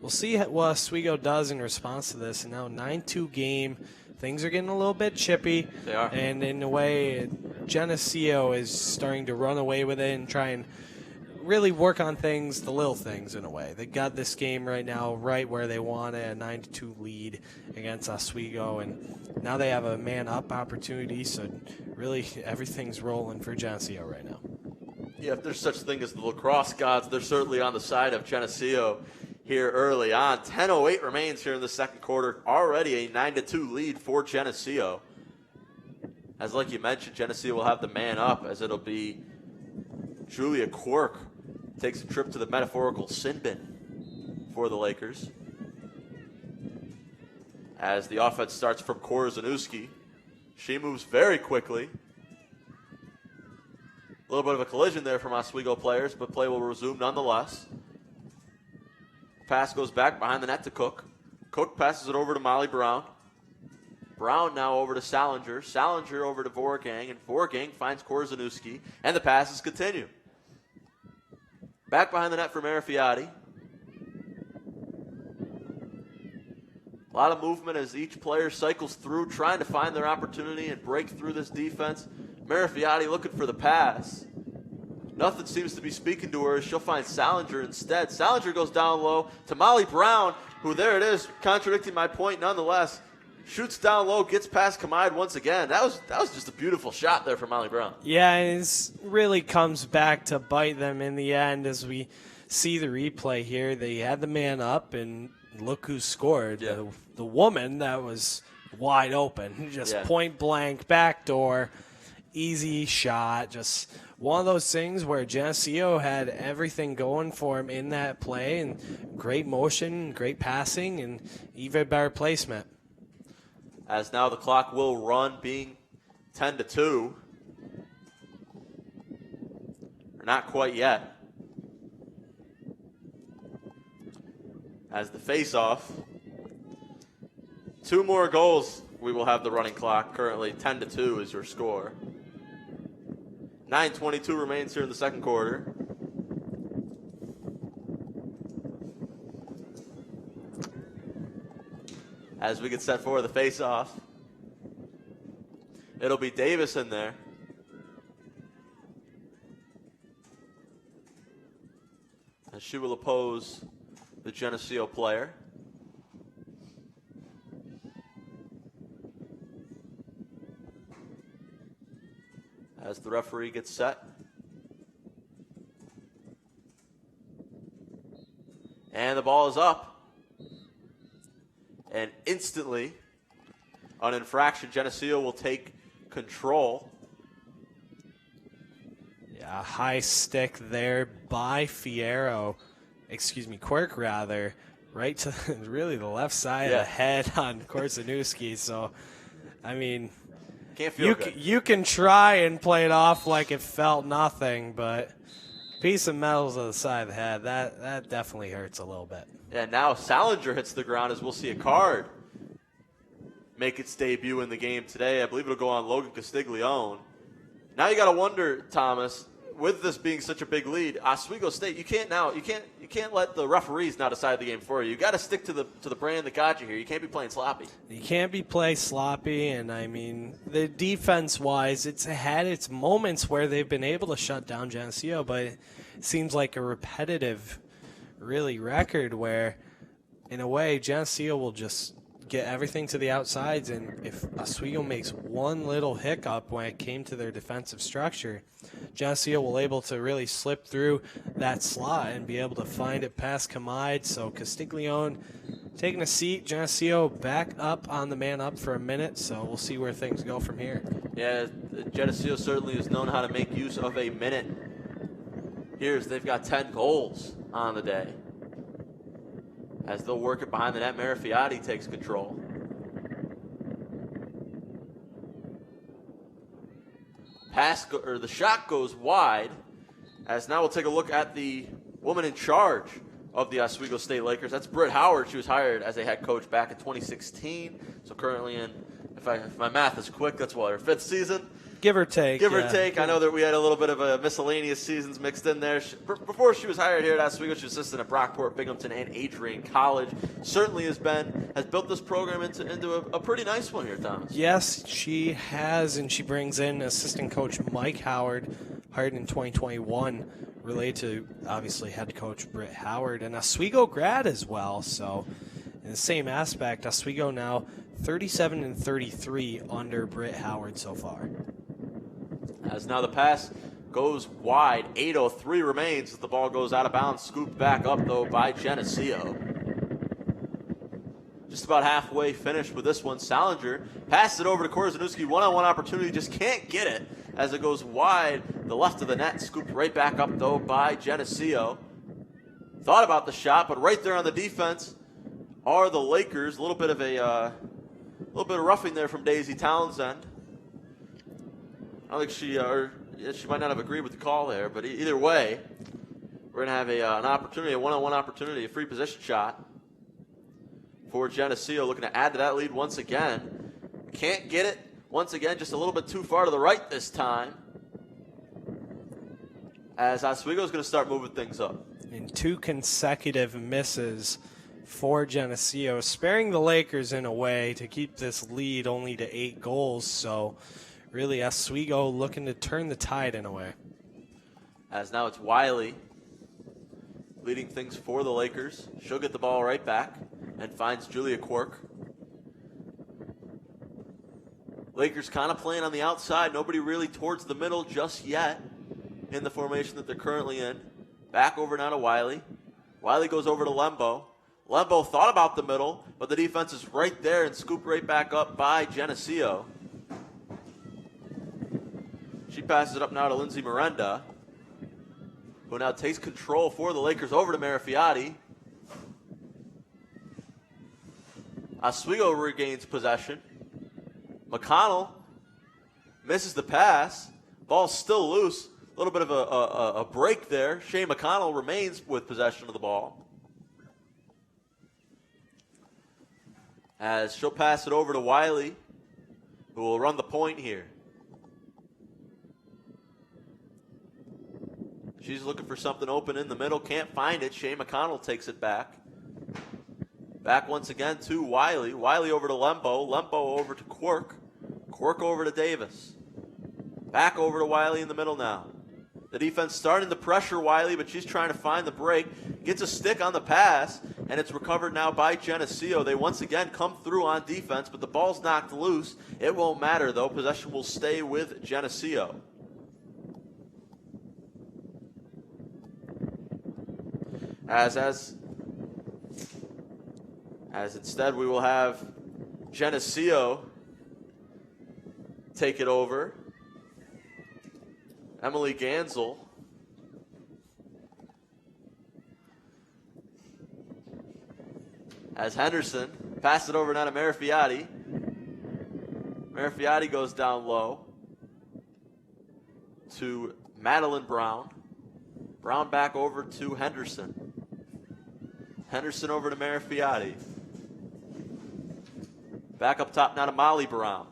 we'll see what Oswego does in response to this. And now 9-2 game. Things are getting a little bit chippy. They are. And in a way, Geneseo is starting to run away with it and try and really work on things, the little things in a way. They got this game right now right where they want it, a 9-2 lead against Oswego, and now they have a man-up opportunity, so really everything's rolling for Geneseo right now. Yeah, if there's such a thing as the lacrosse gods, they're certainly on the side of Geneseo here early on. 10:08 remains here in the second quarter. Already a 9-2 lead for Geneseo. As like you mentioned, Geneseo will have the man up as it'll be Julia Quirk takes a trip to the metaphorical sin bin for the Lakers. As the offense starts from Korzanuski, she moves very quickly. A little bit of a collision there from Oswego players, but play will resume nonetheless. Pass goes back behind the net to Cook. Cook passes it over to Molly Brown. Brown now over to Salinger. Salinger over to Vorgang, and Vorgang finds Korzanuski, and the passes continue. Back behind the net for Marifiati. lot of movement as each player cycles through, trying to find their opportunity and break through this defense. Marifiotti looking for the pass. Nothing seems to be speaking to her. She'll find Salinger instead. Salinger goes down low to Molly Brown, who, there it is, contradicting my point nonetheless. Shoots down low, gets past Kamide once again. That was just a beautiful shot there for Molly Brown. Yeah, and it really comes back to bite them in the end as we see the replay here. They had the man up, and look who scored. Yeah. The woman that was wide open. Just point blank, backdoor, easy shot. Just one of those things where Geneseo had everything going for him in that play, and great motion, great passing, and even better placement. As now the clock will run, being 10-2. Or not quite yet. As the face-off. 2 more goals, we will have the running clock. Currently 10-2 is your score. 9:22 remains here in the second quarter. As we get set for the face-off, it'll be Davis in there. And she will oppose the Geneseo player. As the referee gets set. And the ball is up. And instantly, on infraction, Geneseo will take control. Yeah, high stick there by Quirk rather, right to really the left side of the head on Korzanuski. So, I mean, can't feel good. You can try and play it off like it felt nothing, but piece of metal to the side of the head, that definitely hurts a little bit. Yeah, now Salinger hits the ground as we'll see a card make its debut in the game today. I believe it'll go on Logan Castiglione. Now you got to wonder, Thomas, with this being such a big lead, Oswego State, you can't let the referees now decide the game for you. You got to stick to the brand that got you here. You can't be playing sloppy. You can't be playing sloppy, and I mean, the defense-wise, it's had its moments where they've been able to shut down Geneseo, but it seems like a repetitive, really, record where, in a way, Geneseo will just get everything to the outsides, and if Oswego makes one little hiccup when it came to their defensive structure, Geneseo will able to really slip through that slot and be able to find it past Kamide. So Castiglione taking a seat, Geneseo back up on the man up for a minute, so we'll see where things go from here. Yeah, Geneseo certainly has known how to make use of a minute. Here's they've got 10 goals on the day. As they'll work it behind the net, Marifiotti takes control. The shot goes wide. As now we'll take a look at the woman in charge of the Oswego State Lakers. That's Britt Howard. She was hired as a head coach back in 2016. So currently in, if my math is quick, that's what, her 5th season. Give or take. Give or take. I know that we had a little bit of a miscellaneous seasons mixed in there. Before she was hired here at Oswego, she was assistant at Brockport, Binghamton, and Adrian College. Certainly has built this program into a pretty nice one here, Thomas. Yes, she has, and she brings in assistant coach Mike Howard, hired in 2021, related to, obviously, head coach Britt Howard, and Oswego grad as well. So in the same aspect, Oswego now 37-33 under Britt Howard so far. As now the pass goes wide. 8:03 remains as the ball goes out of bounds. Scooped back up, though, by Geneseo. Just about halfway finished with this one. Salinger passes it over to Korzanuski. One-on-one opportunity, just can't get it as it goes wide. The left of the net, scooped right back up, though, by Geneseo. Thought about the shot, but right there on the defense are the Lakers. A little bit of roughing there from Daisy Townsend. I don't think she might not have agreed with the call there, but either way, we're going to have an opportunity, a one-on-one opportunity, a free position shot for Geneseo, looking to add to that lead once again. Can't get it. Once again, just a little bit too far to the right this time. As Oswego's going to start moving things up. And 2 consecutive misses for Geneseo, sparing the Lakers in a way to keep this lead only to 8 goals. So really Oswego looking to turn the tide in a way. As now it's Wiley leading things for the Lakers. She'll get the ball right back and finds Julia Quirk. Lakers kind of playing on the outside. Nobody really towards the middle just yet in the formation that they're currently in. Back over now to Wiley. Wiley goes over to Lembo. Lembo thought about the middle, but the defense is right there and scooped right back up by Geneseo. She passes it up now to Lindsay Miranda, who now takes control for the Lakers over to Marifiati. Oswego regains possession. McConnell misses the pass. Ball's still loose. A little bit of a break there. Shea McConnell remains with possession of the ball. As she'll pass it over to Wiley, who will run the point here. She's looking for something open in the middle. Can't find it. Shea McConnell takes it back. Back once again to Wiley. Wiley over to Lembo. Lembo over to Quirk. Quirk over to Davis. Back over to Wiley in the middle now. The defense starting to pressure Wiley, but she's trying to find the break. Gets a stick on the pass, and it's recovered now by Geneseo. They once again come through on defense, but the ball's knocked loose. It won't matter, though. Possession will stay with Geneseo. As instead we will have Geneseo take it over. Emily Gansel. As Henderson passes it over now to Marifiati. Marifiati goes down low to Madeline Brown. Brown back over to Henderson. Henderson over to Marifiati. Back up top now to Molly Brown.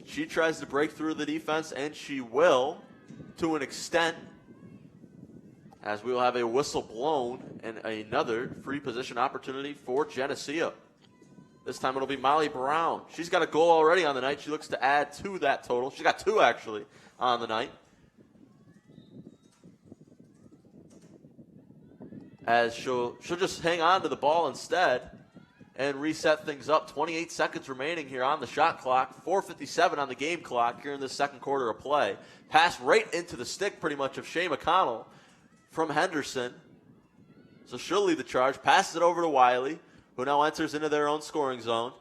She tries to break through the defense, and she will to an extent, as we will have a whistle blown and another free position opportunity for Geneseo. This time it'll be Molly Brown. She's got a goal already on the night. She looks to add to that total. She got 2 actually on the night. As she'll just hang on to the ball instead and reset things up. 28 seconds remaining here on the shot clock. 4:57 on the game clock here in the second quarter of play. Pass right into the stick pretty much of Shea McConnell from Henderson. So she'll lead the charge. Passes it over to Wiley, who now enters into their own scoring zone.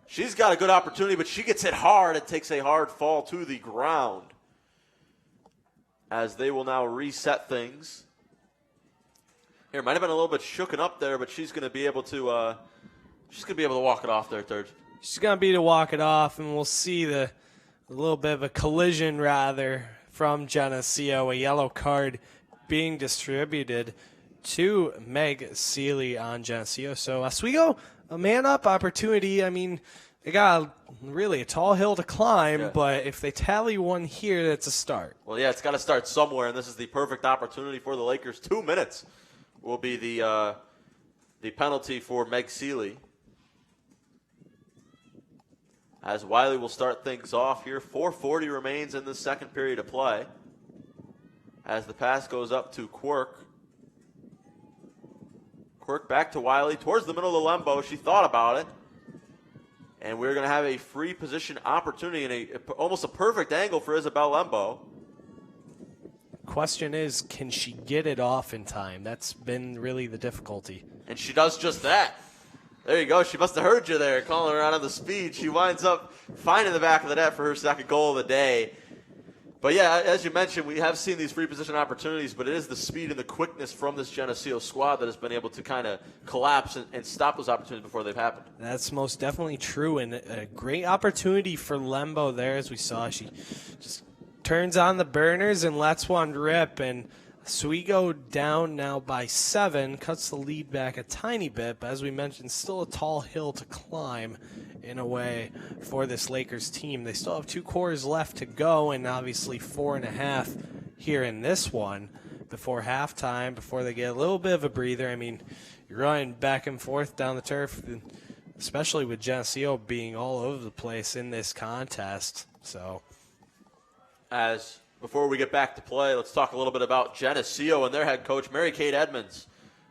She's got a good opportunity, but she gets hit hard. It takes a hard fall to the ground. As they will now reset things. Here, might have been a little bit shooken up there, but she's going to be able to walk it off there, third. She's going to be able to walk it off, and we'll see a little bit of a collision, rather, from Geneseo, a yellow card being distributed to Meg Seeley on Geneseo. So Oswego, a man-up opportunity. I mean, they got really a tall hill to climb, but if they tally one here, that's a start. Well, yeah, it's got to start somewhere, and this is the perfect opportunity for the Lakers. 2 minutes will be the penalty for Meg Seeley. As Wiley will start things off here. 4:40 remains in the second period of play. As the pass goes up to Quirk. Quirk back to Wiley towards the middle of the Lembo. She thought about it. And we're going to have a free position opportunity and almost a perfect angle for Isabel Lembo. Question is, can she get it off in time? That's been really the difficulty. And she does just that. There you go. She must have heard you there, calling her out on the speed. She winds up finding the back of the net for her second goal of the day. But yeah, as you mentioned, we have seen these free position opportunities, but it is the speed and the quickness from this Geneseo squad that has been able to kind of collapse and stop those opportunities before they've happened. That's most definitely true, and a great opportunity for Lembo there, as we saw. She just turns on the burners and lets one rip, and Oswego down now by 7, cuts the lead back a tiny bit, but as we mentioned, still a tall hill to climb in a way for this Lakers team. They still have 2 quarters left to go, and obviously 4.5 here in this one. before halftime, before they get a little bit of a breather. I mean, you're running back and forth down the turf, especially with Geneseo being all over the place in this contest. So, before we get back to play, let's talk a little bit about Geneseo and their head coach, Mary Kate Edmonds.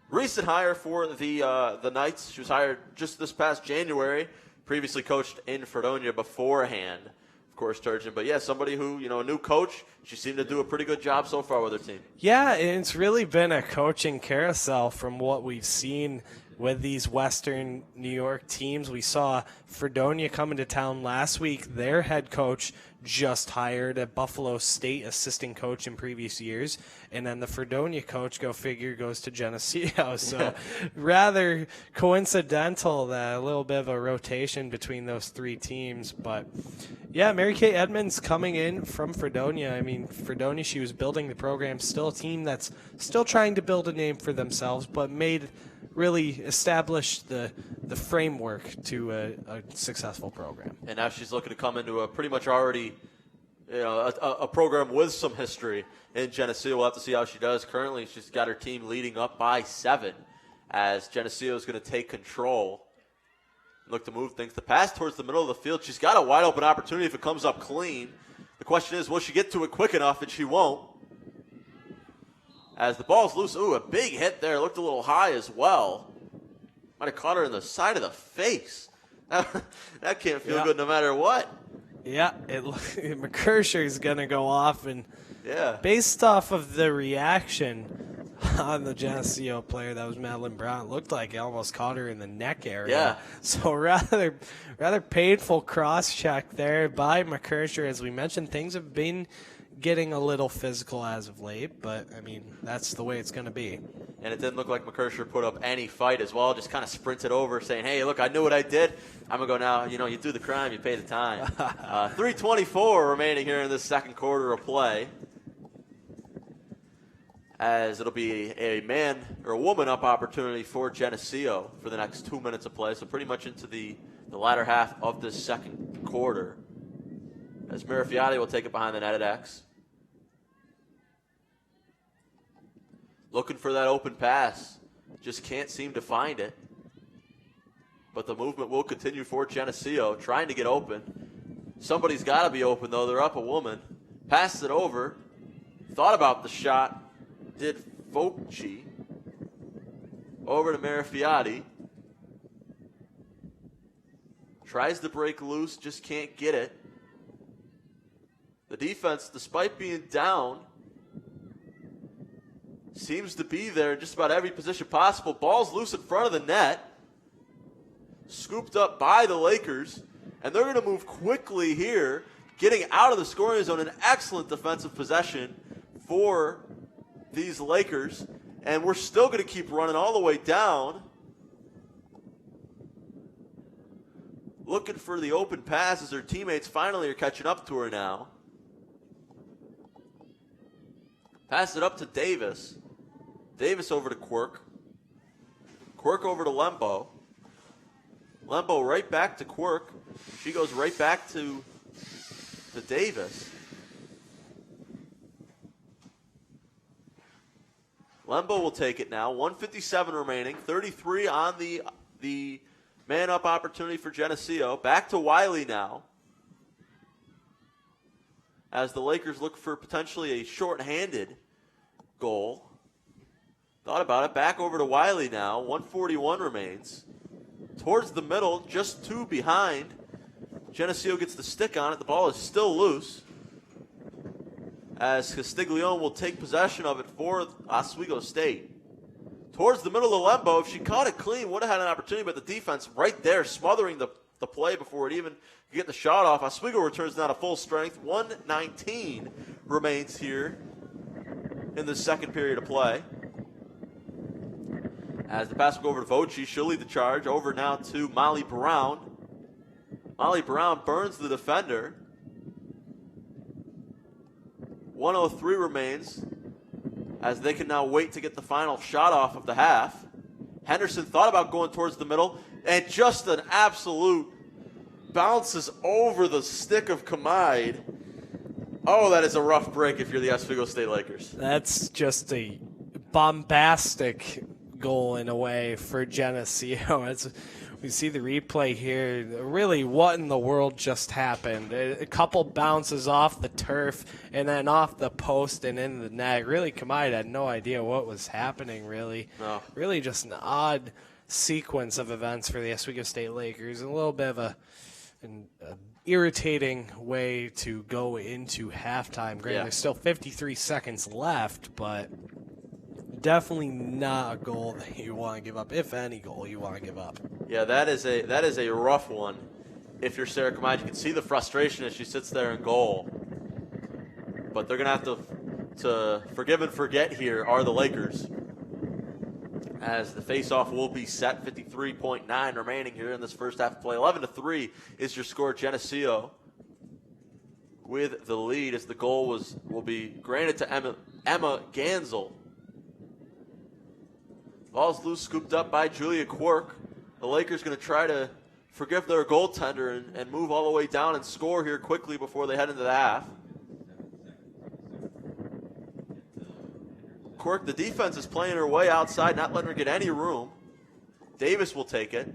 Recent hire for the Knights. She was hired just this past January. Previously coached in Fredonia beforehand, of course, Turgeon. But, yeah, somebody who, a new coach. She seemed to do a pretty good job so far with her team. Yeah, it's really been a coaching carousel from what we've seen with these Western New York teams. We saw Fredonia coming to town last week. Their head coach just hired a Buffalo State assistant coach in previous years. And then the Fredonia coach, go figure, goes to Geneseo. So rather coincidental that a little bit of a rotation between those three teams. But, yeah, Mary Kay Edmonds coming in from Fredonia. I mean, Fredonia, she was building the program. Still a team that's still trying to build a name for themselves, but really established the framework to a successful program. And now she's looking to come into a pretty much already, a program with some history in Geneseo. We'll have to see how she does. Currently, she's got her team leading up by 7 as Geneseo is going to take control. Look to move things. The pass towards the middle of the field. She's got a wide open opportunity if it comes up clean. The question is, will she get to it quick enough? And she won't. As the ball's loose. Ooh, a big hit there. Looked a little high as well. Might have caught her in the side of the face. That can't feel good no matter what. Yeah, McKersher is going to go off. And yeah, based off of the reaction on the Geneseo player, that was Madeline Brown, it looked like it almost caught her in the neck area. Yeah. So rather painful cross-check there by McKersher. As we mentioned, things have been getting a little physical as of late, but, I mean, that's the way it's going to be. And it didn't look like McKersher put up any fight as well, just kind of sprinted over saying, hey, look, I knew what I did. I'm going to go now. You do the crime, you pay the time. 3:24 remaining here in this second quarter of play, as it'll be a man or a woman up opportunity for Geneseo for the next 2 minutes of play, so pretty much into the latter half of this second quarter, as Marafiati will take it behind the net at X. Looking for that open pass. Just can't seem to find it. But the movement will continue for Geneseo, trying to get open. Somebody's got to be open, though. They're up a woman. Passed it over. Thought about the shot. Did Folchi. Over to Marafiati. Tries to break loose, just can't get it. The defense, despite being down, seems to be there in just about every position possible. Ball's loose in front of the net. Scooped up by the Lakers. And they're going to move quickly here, getting out of the scoring zone. An excellent defensive possession for these Lakers. And we're still going to keep running all the way down. Looking for the open pass as her teammates finally are catching up to her now. Pass it up to Davis. Davis over to Quirk. Quirk over to Lembo. Lembo right back to Quirk. She goes right back to Davis. Lembo will take it now. 1:57 remaining. 33 on the man-up opportunity for Geneseo. Back to Wiley now, as the Lakers look for potentially a short-handed goal. Thought about it. Back over to Wiley now. 1:41 remains. Towards the middle, just 2 behind. Geneseo gets the stick on it. The ball is still loose, as Castiglione will take possession of it for Oswego State. Towards the middle of Lembo. If she caught it clean, would have had an opportunity, but the defense right there smothering the play before it even could get the shot off. Oswego returns now to full strength. 1:19 remains here in the second period of play. As the pass will go over to Voci, she'll lead the charge. Over now to Molly Brown. Molly Brown burns the defender. 1:03 remains, as they can now wait to get the final shot off of the half. Henderson thought about going towards the middle, and just an absolute bounces over the stick of Kamide. Oh, that is a rough break if you're the Oswego State Lakers. That's just a bombastic goal in a way for Geneseo. As we see the replay here, really what in the world just happened? A couple bounces off the turf and then off the post and in the net. Really, Kamai had no idea what was happening, really. No. Really just an odd sequence of events for the Oswego State Lakers. A little bit of an irritating way to go into halftime. Granted, there's still 53 seconds left, but definitely not a goal that you want to give up, if any goal you want to give up. Yeah, that is a rough one. If you're Sarah Kamai, you can see the frustration as she sits there in goal. But they're going to have to forgive and forget here are the Lakers, as the faceoff will be set. 53.9 remaining here in this first half of play. 11-3 is your score. Geneseo with the lead as the goal will be granted to Emma Gansel. Ball's loose, scooped up by Julia Quirk. The Lakers going to try to forgive their goaltender and move all the way down and score here quickly before they head into the half. Quirk, the defense is playing her way outside, not letting her get any room. Davis will take it.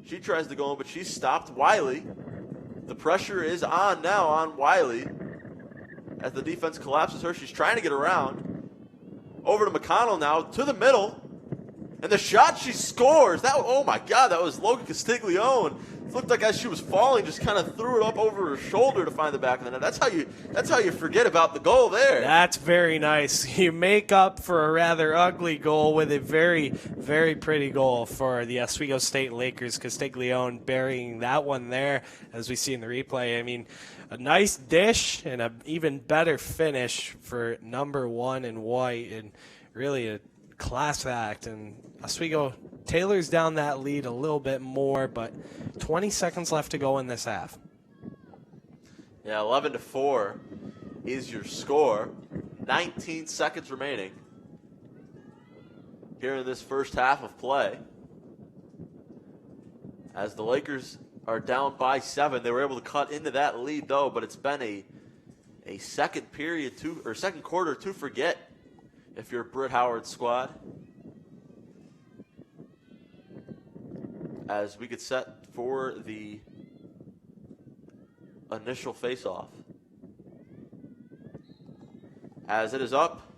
She tries to go in, but she's stopped. Wiley, the pressure is on now on Wiley as the defense collapses her. She's trying to get around. Over to McConnell now, to the middle. And the shot she scores, oh my God, that was Logan Castiglione. It looked like as she was falling, just kind of threw it up over her shoulder to find the back of the net. That's how you forget about the goal there. That's very nice. You make up for a rather ugly goal with a very, very pretty goal for the Oswego State Lakers. Castiglione burying that one there, as we see in the replay. I mean, a nice dish and an even better finish for number one in white, and really a class act. And Oswego tailors down that lead a little bit more, but 20 seconds left to go in this half. Yeah, 11-4 is your score. 19 seconds remaining here in this first half of play. As the Lakers are down by 7, they were able to cut into that lead though, but it's been a second quarter to forget if you're Britt Howard's squad. As we get set for the initial face-off. As it is up,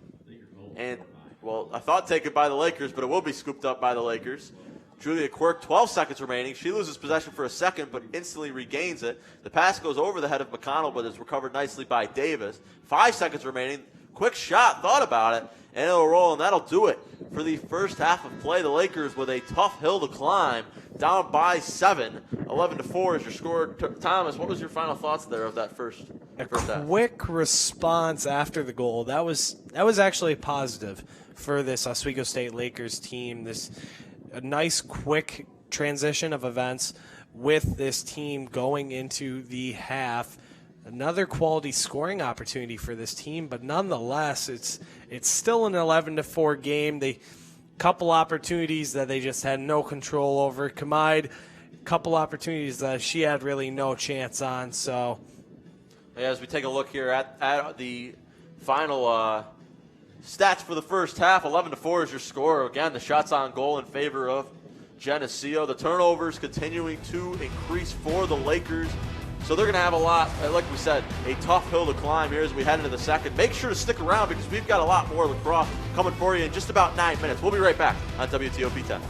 and, well, I thought taken by the Lakers, but it will be scooped up by the Lakers. Julia Quirk, 12 seconds remaining. She loses possession for a second, but instantly regains it. The pass goes over the head of McConnell, but is recovered nicely by Davis. 5 seconds remaining. Quick shot, thought about it, and it'll roll, and that'll do it for the first half of play. The Lakers with a tough hill to climb, down by 7. 11-4 is your score. Thomas, what was your final thoughts there of that first half? Quick response after the goal. That was actually positive for this Oswego State Lakers team. A nice quick transition of events with this team going into the half. Another quality scoring opportunity for this team, but nonetheless, it's still an 11-4 game. Couple opportunities that they just had no control over. Kamide, couple opportunities that she had really no chance on. So, as we take a look here at the final stats for the first half, 11-4 is your score. Again, the shots on goal in favor of Geneseo. The turnovers continuing to increase for the Lakers. So they're going to have a lot, like we said, a tough hill to climb here as we head into the second. Make sure to stick around because we've got a lot more lacrosse coming for you in just about 9 minutes. We'll be right back on WTOP 10.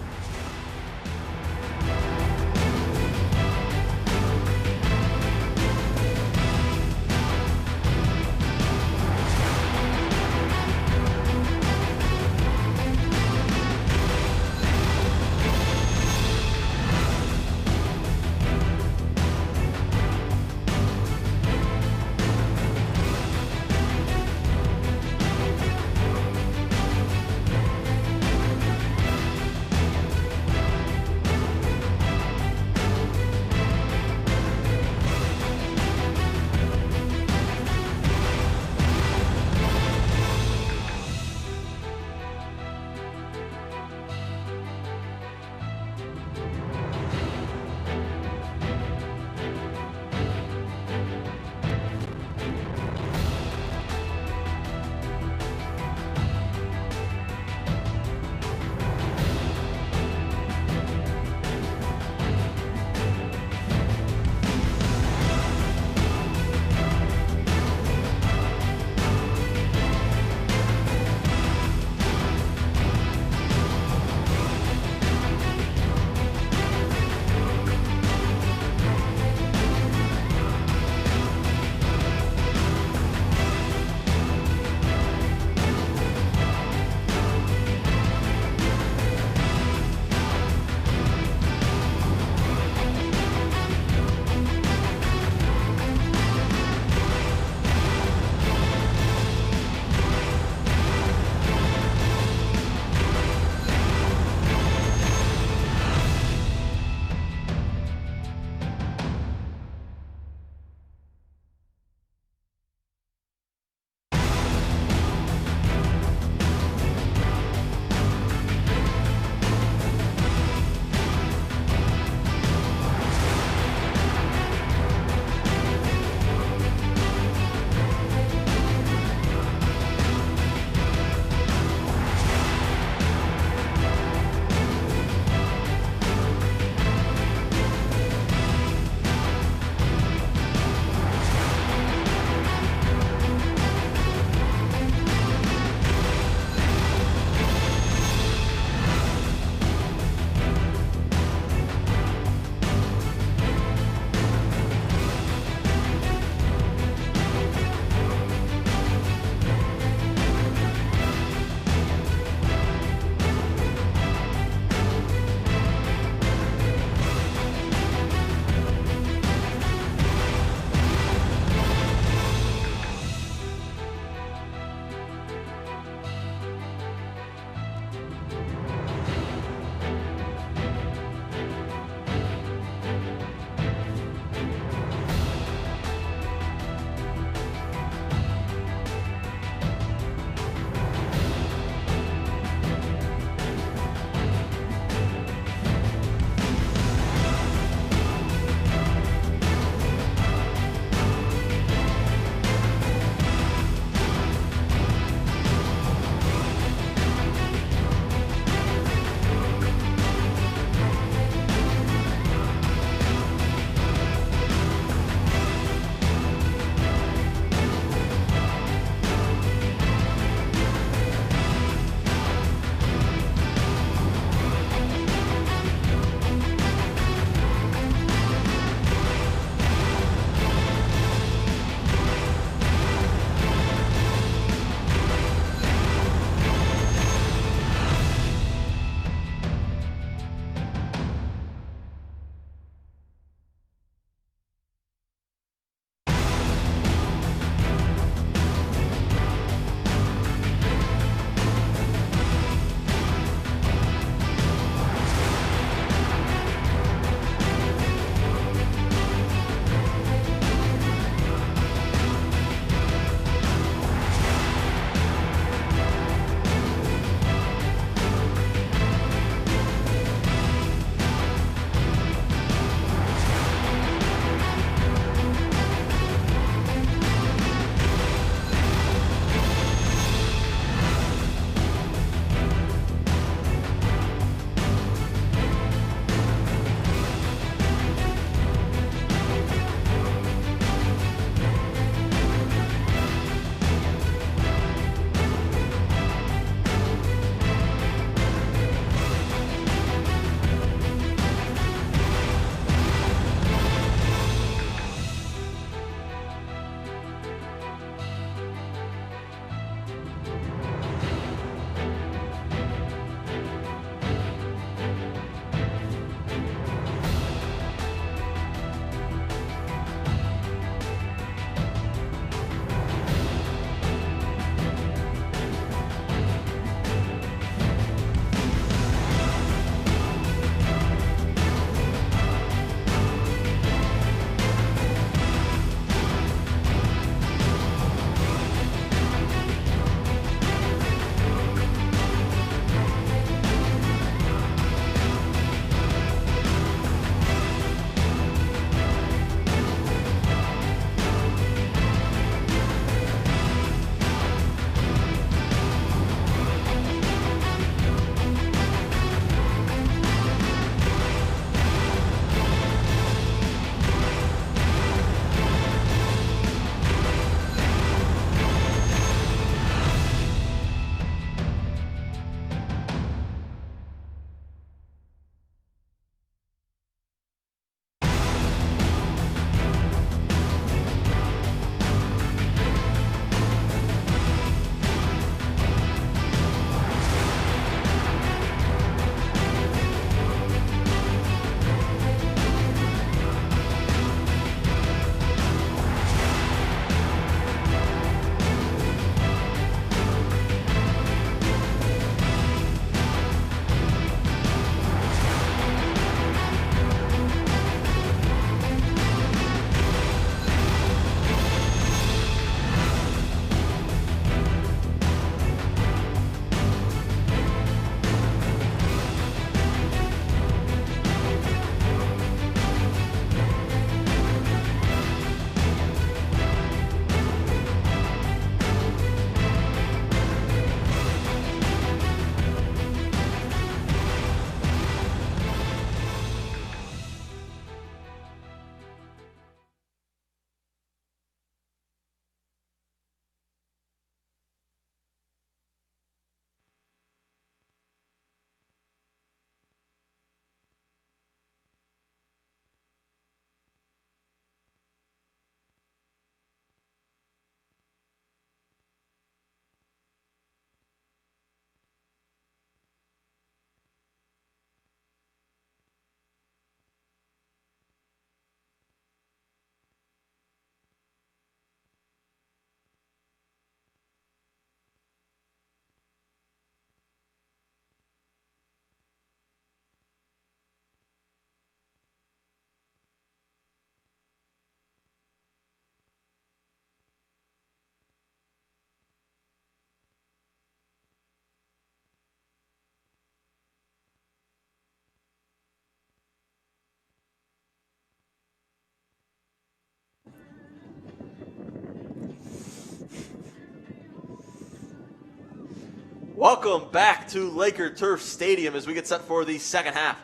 Welcome back to Laker Turf Stadium as we get set for the second half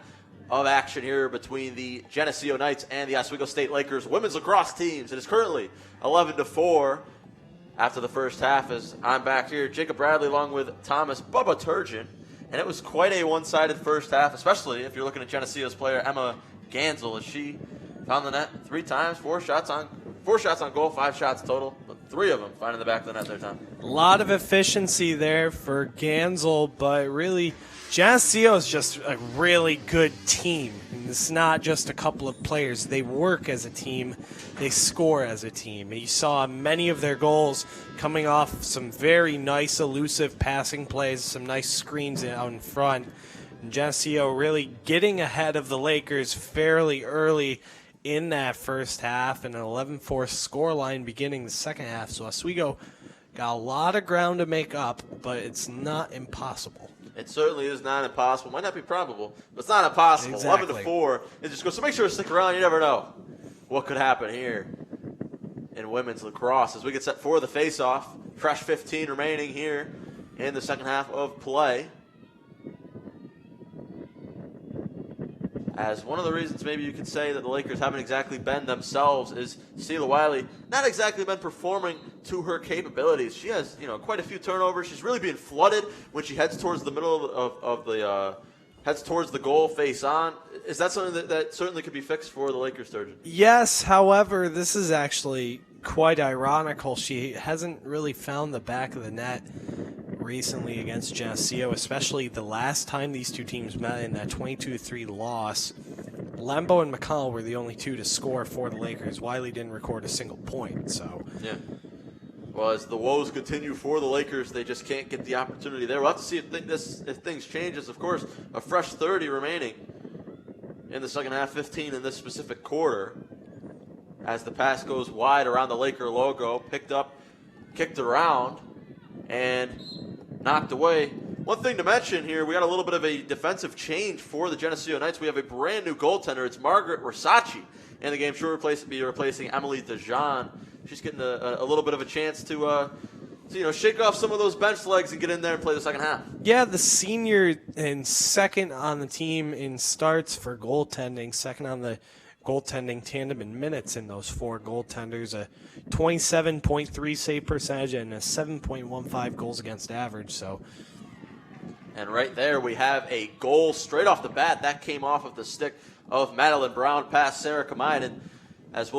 of action here between the Geneseo Knights and the Oswego State Lakers women's lacrosse teams. It is currently 11-4 after the first half as I'm back here, Jacob Bradley along with Thomas Bubba Turgeon. And it was quite a one-sided first half, especially if you're looking at Geneseo's player Emma Gansel, as she found the net 3 times, 4 shots on goal, 5 shots total, but 3 of them finding the back of the net their time. A lot of efficiency there for Gansel, but really, Geneseo is just a really good team. And it's not just a couple of players. They work as a team. They score as a team. And you saw many of their goals coming off some very nice, elusive passing plays, some nice screens out in front. And Geneseo really getting ahead of the Lakers fairly early in that first half, and an 11-4 scoreline beginning the second half. So Oswego got a lot of ground to make up, but it's not impossible. It certainly is not impossible. Might not be probable, but it's not impossible. Exactly. 11-4. It just goes. So make sure to stick around. You never know what could happen here in women's lacrosse as we get set for the face-off. Fresh 15 remaining here in the second half of play. As one of the reasons maybe you could say that the Lakers haven't exactly been themselves is Sheila Wiley not exactly been performing to her capabilities. She has, quite a few turnovers. She's really being flooded when she heads towards the middle of the heads towards the goal face on. Is that something that certainly could be fixed for the Lakers, Sturgeon? Yes, however, this is actually quite ironical. She hasn't really found the back of the net recently against Geneseo, especially the last time these two teams met in that 22-3 loss. Lembo and McConnell were the only two to score for the Lakers. Wiley didn't record a single point. So yeah. Well, as the woes continue for the Lakers, they just can't get the opportunity there. We'll have to see if things change. Of course, a fresh 30 remaining in the second half, 15 in this specific quarter. As the pass goes wide around the Laker logo, picked up, kicked around, and knocked away. One thing to mention here, we got a little bit of a defensive change for the Geneseo Knights. We have a brand new goaltender. It's Margaret Versace in the game. She'll be replacing Emily DeJean. She's getting a little bit of a chance to shake off some of those bench legs and get in there and play the second half. Yeah, the senior and second on the team in starts for goaltending, second on the goaltending tandem in minutes in those 4 goaltenders, a 27.3 save percentage and a 7.15 goals against average. So, and right there we have a goal straight off the bat. That came off of the stick of Madeline Brown past Sarah Kamine. And as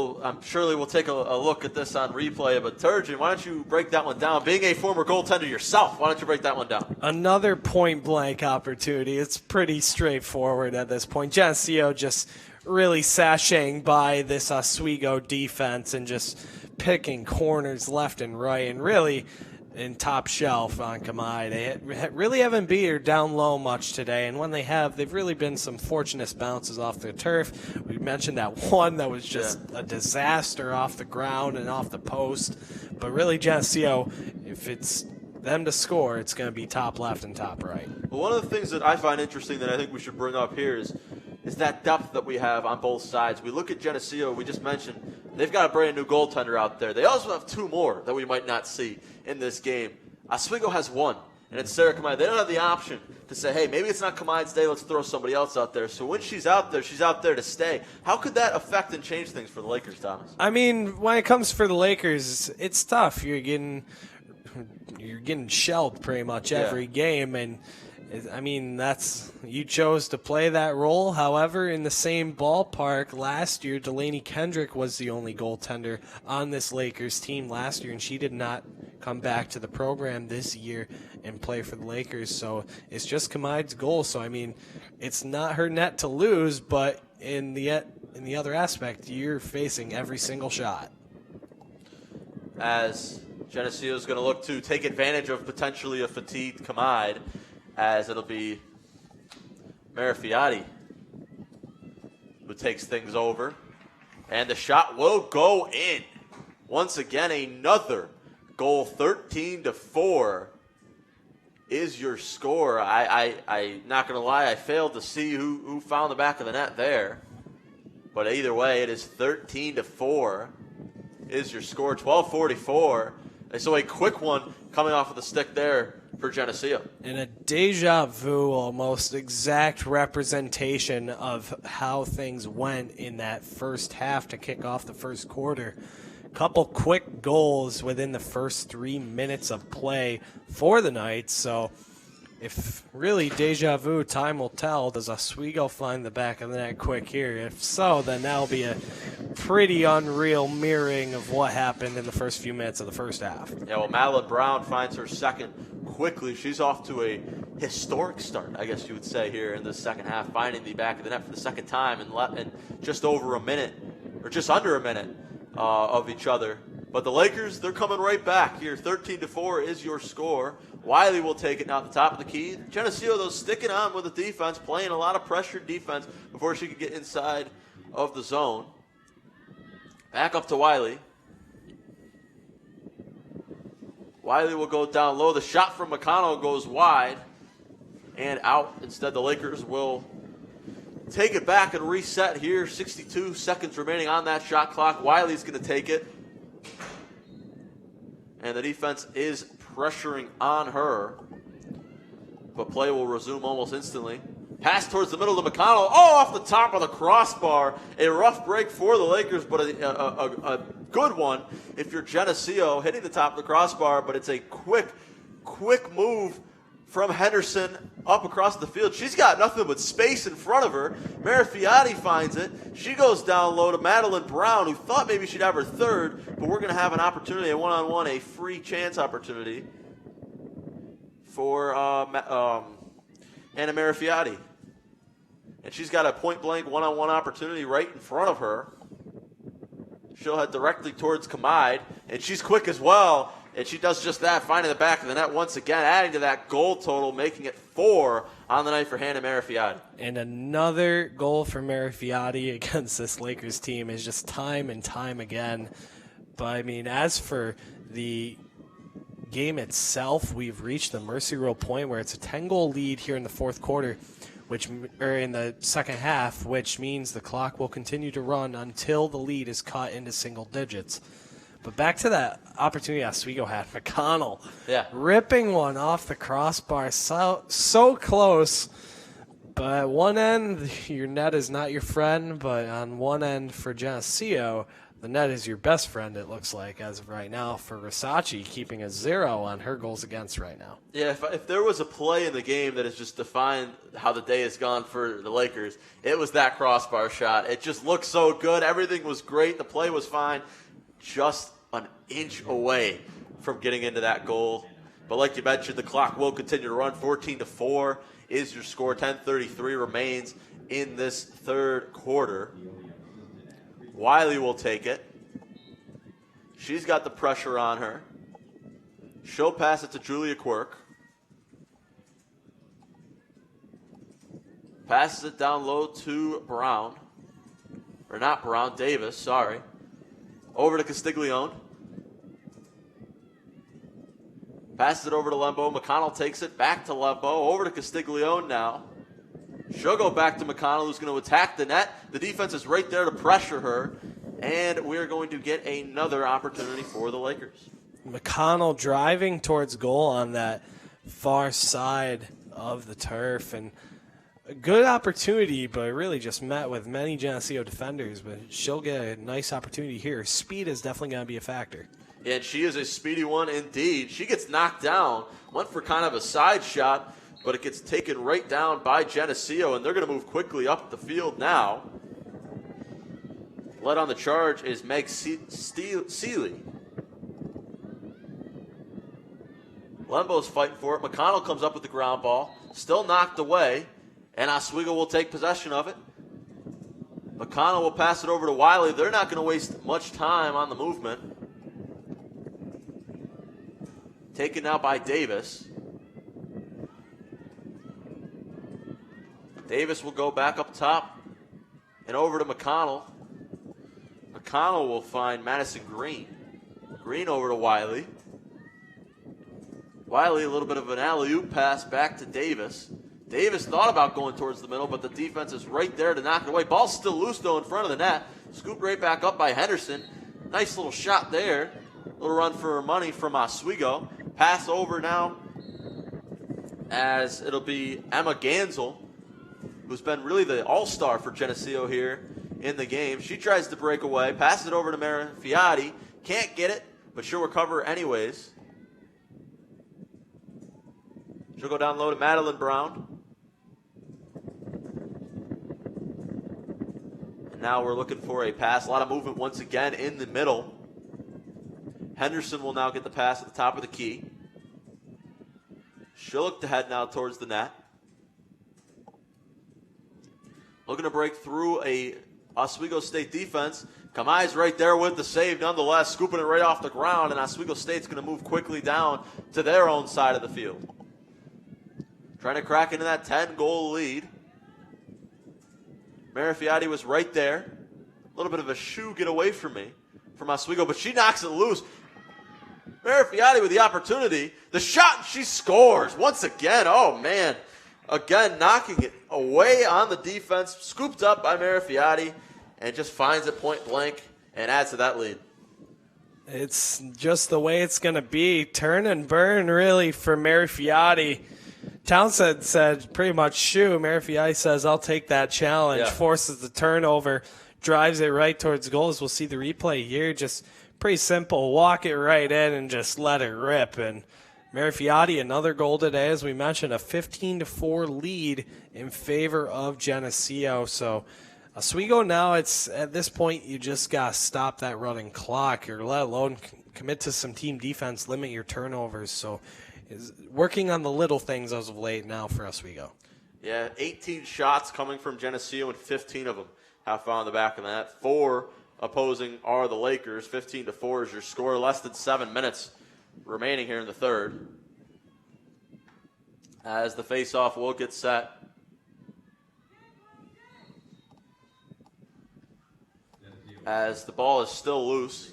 surely we'll take a look at this on replay. But Turgeon, why don't you break that one down? Being a former goaltender yourself, why don't you break that one down? Another point-blank opportunity. It's pretty straightforward at this point. Geneseo just really sashaying by this Oswego defense and just picking corners left and right, and really in top shelf on Kamai. They really haven't beat her down low much today, and when they have, they've really been some fortunate bounces off the turf. We mentioned that one that was just a disaster off the ground and off the post, but really Geneseo, if it's them to score, it's going to be top left and top right. Well, one of the things that I find interesting that I think we should bring up here is that depth that we have on both sides. We look at Geneseo, we just mentioned, they've got a brand new goaltender out there. They also have 2 more that we might not see in this game. Oswego has 1, and it's Sarah Kamai. They don't have the option to say, hey, maybe it's not Kamai's day, let's throw somebody else out there. So when she's out there to stay. How could that affect and change things for the Lakers, Thomas? I mean, when it comes for the Lakers, it's tough. You're getting shelled pretty much every game, and I mean, you chose to play that role. However, in the same ballpark last year, Delaney Kendrick was the only goaltender on this Lakers team last year, and she did not come back to the program this year and play for the Lakers. So it's just Kamai's goal. So, I mean, it's not her net to lose, but in the other aspect, you're facing every single shot. As Geneseo is going to look to take advantage of potentially a fatigued Kamai, as it'll be Marafiati who takes things over. And the shot will go in. Once again, another goal, 13-4 is your score. I'm not going to lie, I failed to see who found the back of the net there. But either way, it is 13-4 is your score, 12:44. And so a quick one coming off of the stick there for Geneseo. And a deja vu, almost exact representation of how things went in that first half to kick off the first quarter. Couple quick goals within the first 3 minutes of play for the Knights. So if really deja vu, time will tell. Does Oswego find the back of the net quick here? If so, then that'll be a pretty unreal mirroring of what happened in the first few minutes of the first half. Yeah, well, Madeline Brown finds her second quickly. She's off to a historic start, I guess you would say, here in the second half, finding the back of the net for the second time in just over a minute, or just under a minute of each other. But the Lakers, they're coming right back here. 13-4 is your score. Wiley will take it now at the top of the key. Geneseo, though, sticking on with the defense, playing a lot of pressured defense before she could get inside of the zone. Back up to Wiley. Wiley will go down low. The shot from McConnell goes wide and out. Instead, the Lakers will take it back and reset here. 62 seconds remaining on that shot clock. Wiley's going to take it. And the defense is pressuring on her. But play will resume almost instantly. Pass towards the middle to McConnell. Oh, off the top of the crossbar. A rough break for the Lakers, but a good one if you're Geneseo, hitting the top of the crossbar. But it's a quick move from Henderson up across the field. She's got nothing but space in front of her. Marifiati finds it. She goes down low to Madeline Brown, who thought maybe she'd have her third, but we're going to have an opportunity, a one-on-one, a free chance opportunity for Anna Marifiati. And she's got a point-blank one-on-one opportunity right in front of her. She'll head directly towards Kamide, and she's quick as well. And she does just that, finding the back of the net once again, adding to that goal total, making it 4 on the night for Hannah Marifiati. And another goal for Marifiati against this Lakers team is just time and time again. But, I mean, as for the game itself, we've reached the mercy rule point where it's a 10-goal lead here in the fourth quarter, or in the second half, which means the clock will continue to run until the lead is cut into single digits. But back to that opportunity Oswego had. McConnell ripping one off the crossbar. So close. But at one end, your net is not your friend. But on one end for Geneseo, the net is your best friend, it looks like, as of right now, for Versace, keeping a 0 on her goals against right now. Yeah, if there was a play in the game that has just defined how the day has gone for the Lakers, it was that crossbar shot. It just looked so good. Everything was great. The play was fine. Just an inch away from getting into that goal. But like you mentioned, the clock will continue to run. 14-4 is your score. 10:33 remains in this third quarter. Wiley will take it. She's got the pressure on her. She'll pass it to Julia Quirk. Passes it down low to Brown. Or not Brown, Davis, sorry. Over to Castiglione. Passes it over to Lembo. McConnell takes it back to Lembo. Over to Castiglione now. She'll go back to McConnell, who's going to attack the net. The defense is right there to pressure her. And we're going to get another opportunity for the Lakers. McConnell driving towards goal on that far side of the turf. And a good opportunity, but really just met with many Geneseo defenders. But she'll get a nice opportunity here. Speed is definitely going to be a factor. And she is a speedy one indeed. She gets knocked down. Went for kind of a side shot, but it gets taken right down by Geneseo, and they're going to move quickly up the field now. Led on the charge is Meg Seeley. Lembo's fighting for it. McConnell comes up with the ground ball. Still knocked away. And Oswego will take possession of it. McConnell will pass it over to Wiley. They're not going to waste much time on the movement. Taken now by Davis. Davis will go back up top and over to McConnell. McConnell will find Madison Green. Green over to Wiley. Wiley, a little bit of an alley-oop pass back to Davis. Davis thought about going towards the middle, but the defense is right there to knock it away. Ball's still loose, though, in front of the net. Scooped right back up by Henderson. Nice little shot there. Little run for money from Oswego. Pass over now as it'll be Emma Gansel, who's been really the all-star for Geneseo here in the game. She tries to break away, passes it over to Mara Fiati. Can't get it, but she'll recover anyways. She'll go down low to Madeline Brown. And now we're looking for a pass. A lot of movement once again in the middle. Henderson will now get the pass at the top of the key. She'll look to head now towards the net. Looking to break through a Oswego State defense. Kamai's right there with the save nonetheless, scooping it right off the ground, and Oswego State's going to move quickly down to their own side of the field. Trying to crack into that 10-goal lead. Marafiati was right there. A little bit of a shoe get away from me, from Oswego, but she knocks it loose. Marafiati with the opportunity. The shot, and she scores once again. Oh, man. Again, knocking it away on the defense. Scooped up by Marafiati and just finds it point blank and adds to that lead. It's just the way it's going to be. Turn and burn, really, for Marafiati. Townsend said pretty much, shoo. Marafiati says, I'll take that challenge. Yeah. Forces the turnover, drives it right towards goals. We'll see the replay here. Just pretty simple. Walk it right in and just let it rip. And Marafiati, another goal today, as we mentioned, a 15-4 lead in favor of Geneseo. So Oswego now, it's at this point, you just got to stop that running clock, or let alone commit to some team defense, limit your turnovers. So is working on the little things as of late now for Oswego. Yeah, 18 shots coming from Geneseo, and 15 of them have found the back of the net. 4 opposing are the Lakers. 15-4 is your score. Less than 7 minutes remaining here in the third. As the face-off will get set. As the ball is still loose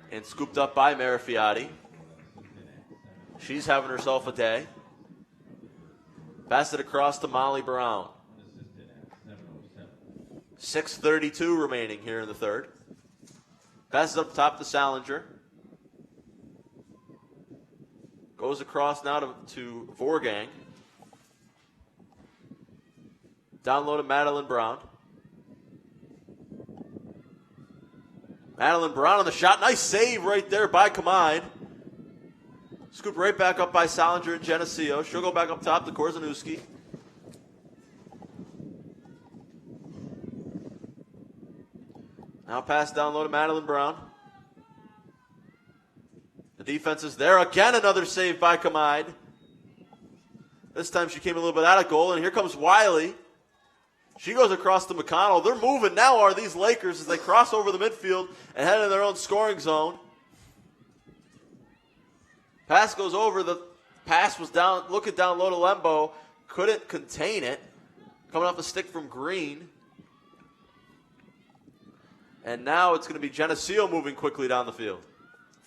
and scooped up by Marafiati. She's having herself a day. Pass it across to Molly Brown. 6:32 remaining here in the third. Passes up top to Salinger. Goes across now to Vorgang. Down low to Madeline Brown. Madeline Brown on the shot. Nice save right there by Kamine. Scoop right back up by Salinger and Geneseo. She'll go back up top to Korzanuski. Now pass down low to Madeline Brown. The defense is there. Again, another save by Kamide. This time she came a little bit out of goal, and here comes Wiley. She goes across to McConnell. They're moving now, are these Lakers, as they cross over the midfield and head into their own scoring zone. Pass goes over. The pass was down, looking down low to Lembo. Couldn't contain it. Coming off the stick from Green. And now it's going to be Geneseo moving quickly down the field.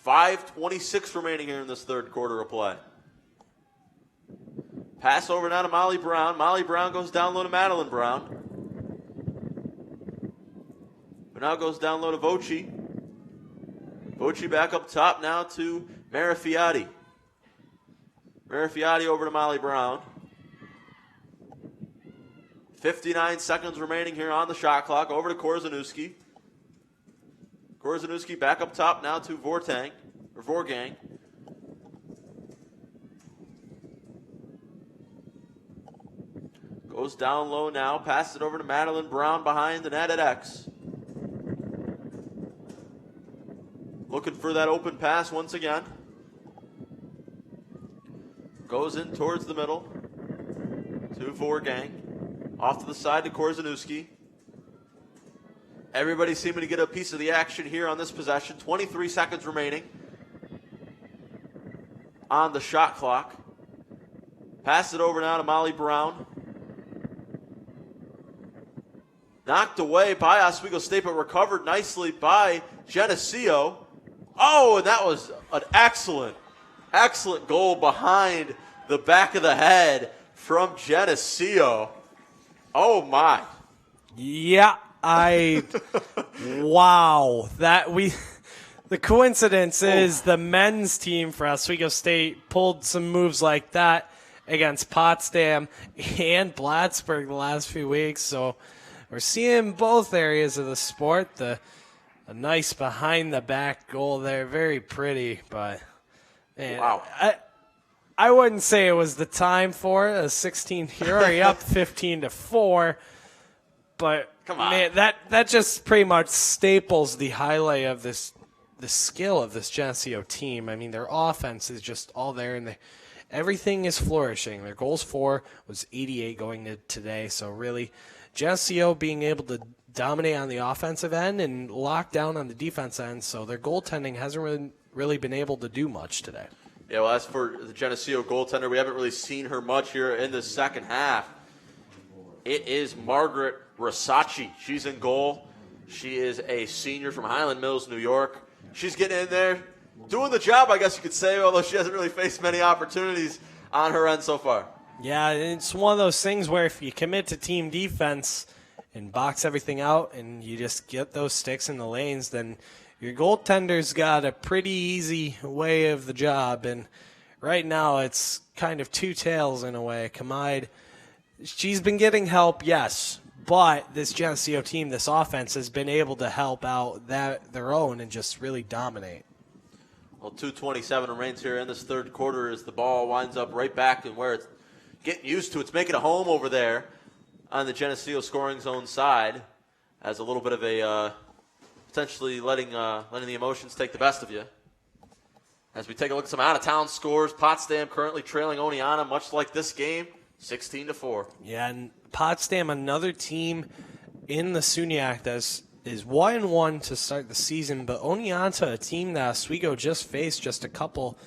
5:26 remaining here in this third quarter of play. Pass over now to Molly Brown. Molly Brown goes down low to Madeline Brown. But now goes down low to Voci. Voci back up top now to Marafiati. Marafiati over to Molly Brown. 59 seconds remaining here on the shot clock. Over to Korzanuski. Korzanuski back up top now to Vorgang. Goes down low now. Passes it over to Madeline Brown behind the net at X. Looking for that open pass once again. Goes in towards the middle to Vorgang. Off to the side to Korzanuski. Everybody seeming to get a piece of the action here on this possession. 23 seconds remaining on the shot clock. Pass it over now to Molly Brown. Knocked away by Oswego State, but recovered nicely by Geneseo. Oh, and that was an excellent goal behind the back of the head from Geneseo. Oh, my. Yeah, wow. The coincidence is the men's team for Oswego State pulled some moves like that, against Potsdam and Plattsburgh the last few weeks. So we're seeing both areas of the sport. A nice behind-the-back goal there. Very pretty, but man, Wow. I wouldn't say it was the time for it. A 16, you're already up 15-4. But Come on. man, that just pretty much staples the highlight of the skill of this Geneseo team. I mean, their offense is just all there, and everything is flourishing. Their goals for was 88 going to today. So really, Geneseo being able to dominate on the offensive end and lock down on the defense end. So their goaltending hasn't really been able to do much today. Yeah, well, as for the Geneseo goaltender, we haven't really seen her much here in the second half. It is Margaret Rosacci. She's in goal. She is a senior from Highland Mills, New York. She's getting in there, doing the job, I guess you could say, although she hasn't really faced many opportunities on her end so far. Yeah, it's one of those things where if you commit to team defense and box everything out and you just get those sticks in the lanes, then your goaltender's got a pretty easy way of the job. And right now it's kind of two tails in a way. Kamide, she's been getting help, yes, but this Geneseo team, this offense, has been able to help out their own and just really dominate. Well, 2:27 remains here in this third quarter as the ball winds up right back in where it's getting used to. It's making a home over there on the Geneseo scoring zone side as a little bit of a potentially letting the emotions take the best of you. As we take a look at some out-of-town scores, Potsdam currently trailing Oneonta, much like this game, 16-4. Yeah, and Potsdam, another team in the SUNYAC that is 1-1 to start the season, but Oneonta, a team that Oswego just faced just a couple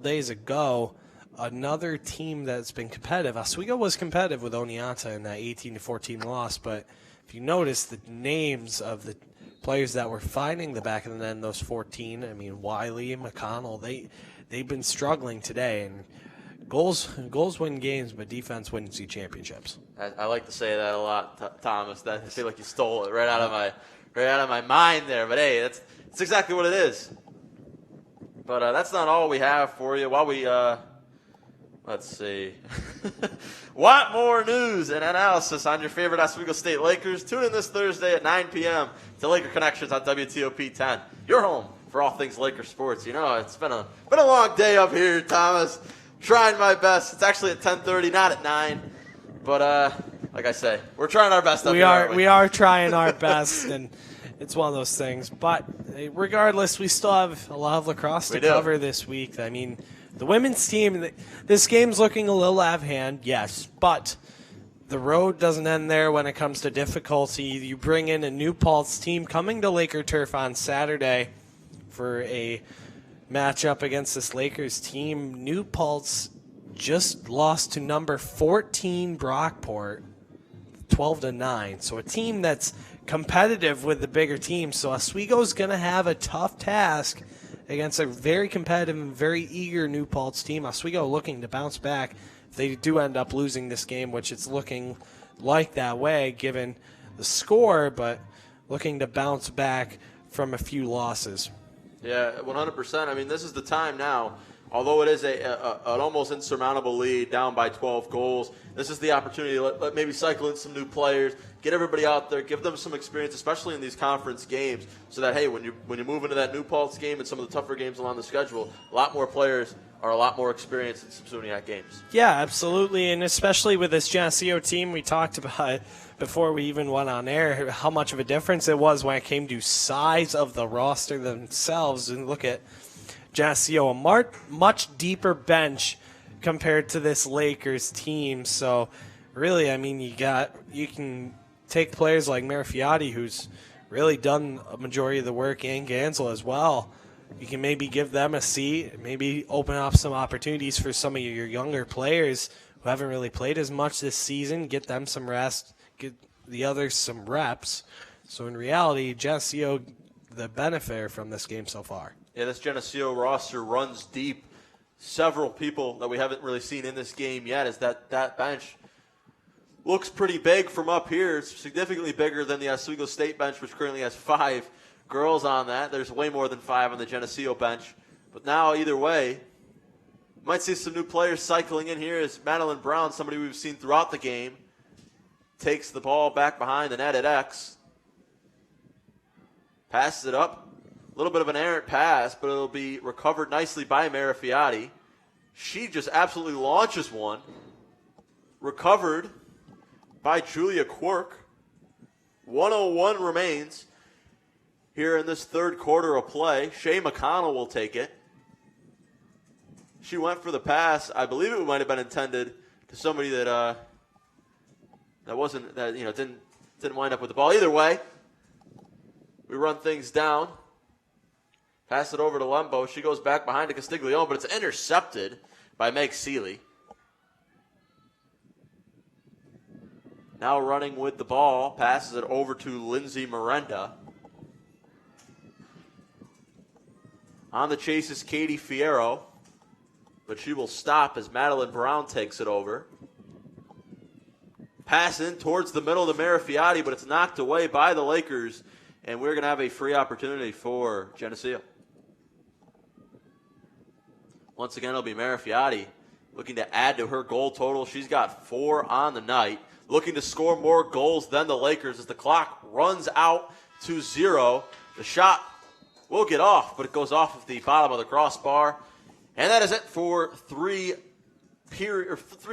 days ago, another team that's been competitive. Oswego was competitive with Oneonta in that 18-14 loss, but if you notice the names of the players that were finding the back of the net in those 14, I mean, Wiley and McConnell, they've been struggling today, and goals win games, but defense wins you championships. I like to say that a lot, Thomas. I feel like you stole it right out of my mind there. But hey, that's exactly what it is. But that's not all we have for you. While we let's see, want more news and analysis on your favorite Oswego State Lakers? Tune in this Thursday at 9 p.m. to Laker Connections on WTOP 10. Your home for all things Laker sports. You know, it's been a long day up here, Thomas. Trying my best. It's actually at 10:30, not at 9. But like I say, we're trying our best up here. We are trying our best, and it's one of those things. But regardless, we still have a lot of lacrosse to cover this week. I mean, the women's team, this game's looking a little out of hand, yes, but the road doesn't end there when it comes to difficulty. You bring in a New Paltz team coming to Laker Turf on Saturday for a matchup against this Lakers team. New Paltz just lost to number 14 Brockport 12-9. So a team that's competitive with the bigger team. So Oswego's going to have a tough task against a very competitive and very eager New Paltz team. Oswego looking to bounce back if they do end up losing this game, which it's looking like that way given the score, but looking to bounce back from a few losses. Yeah, 100%. I mean, this is the time now. Although it is an almost insurmountable lead, down by 12 goals, this is the opportunity to let maybe cycle in some new players, get everybody out there, give them some experience, especially in these conference games, so that, hey, when you move into that New Paltz game and some of the tougher games along the schedule, a lot more players are a lot more experienced in some SUNYAC games. Yeah, absolutely, and especially with this Geneseo team, we talked about before we even went on air how much of a difference it was when it came to size of the roster themselves. And look at Geneseo, a much deeper bench compared to this Lakers team. So really, I mean, you can take players like Marafiati, who's really done a majority of the work, and Gansel as well. You can maybe give them a seat, maybe open up some opportunities for some of your younger players who haven't really played as much this season, get them some rest, get the others some reps. So in reality, Geneseo, the benefit from this game so far. Yeah, this Geneseo roster runs deep. Several people that we haven't really seen in this game yet is that bench looks pretty big from up here. It's significantly bigger than the Oswego State bench, which currently has 5 girls on that. There's way more than 5 on the Geneseo bench. But now, either way, Might see some new players cycling in here as Madeline Brown, somebody we've seen throughout the game, takes the ball back behind the net at X. Passes it up. A little bit of an errant pass, but it'll be recovered nicely by Marafiati. She just absolutely launches one. Recovered by Julia Quirk. 1:01 remains here in this third quarter of play. Shay McConnell will take it. She went for the pass. I believe it might have been intended to somebody that didn't wind up with the ball. Either way, we run things down. Pass it over to Lembo. She goes back behind to Castiglione, but it's intercepted by Meg Seeley. Now running with the ball, passes it over to Lindsay Miranda. On the chase is Katie Fierro, but she will stop as Madeline Brown takes it over. Pass in towards the middle of the Marafiati, but it's knocked away by the Lakers, and we're going to have a free opportunity for Geneseo. Once again, it'll be Marafiati looking to add to her goal total. She's got 4 on the night. Looking to score more goals than the Lakers as the clock runs out to 0. The shot will get off, but it goes off of the bottom of the crossbar. And that is it for three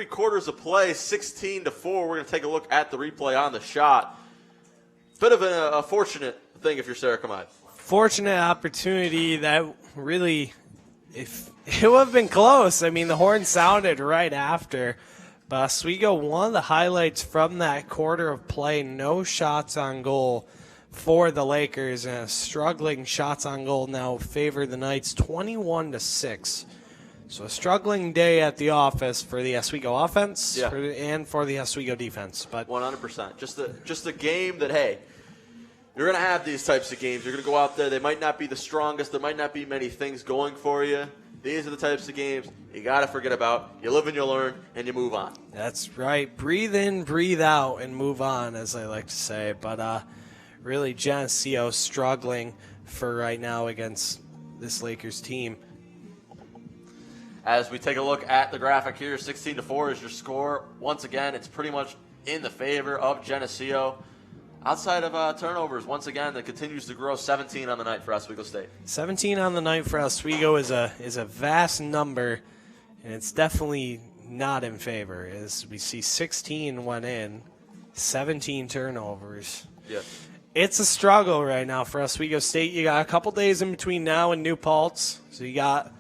quarters of play, 16-4. We're going to take a look at the replay on the shot. Bit of a fortunate thing if you're Sarah Kamai. Fortunate opportunity that really, if it would have been close. I mean, the horn sounded right after. But Oswego, one of the highlights from that quarter of play, no shots on goal for the Lakers, and struggling shots on goal now favor the Knights 21-6. So a struggling day at the office for the Oswego offense and for the Oswego defense. But 100%. Just a game that, hey, you're going to have these types of games. You're going to go out there. They might not be the strongest. There might not be many things going for you. These are the types of games you got to forget about. You live and you learn, and you move on. That's right. Breathe in, breathe out, and move on, as I like to say. But really, Geneseo struggling for right now against this Lakers team. As we take a look at the graphic here, 16-4 is your score. Once again, it's pretty much in the favor of Geneseo. Outside of turnovers, once again, that continues to grow. 17 on the night for Oswego State. 17 on the night for Oswego is a vast number, and it's definitely not in favor. As we see 16 went in, 17 turnovers. Yeah. It's a struggle right now for Oswego State. You got a couple days in between now and New Paltz, so you got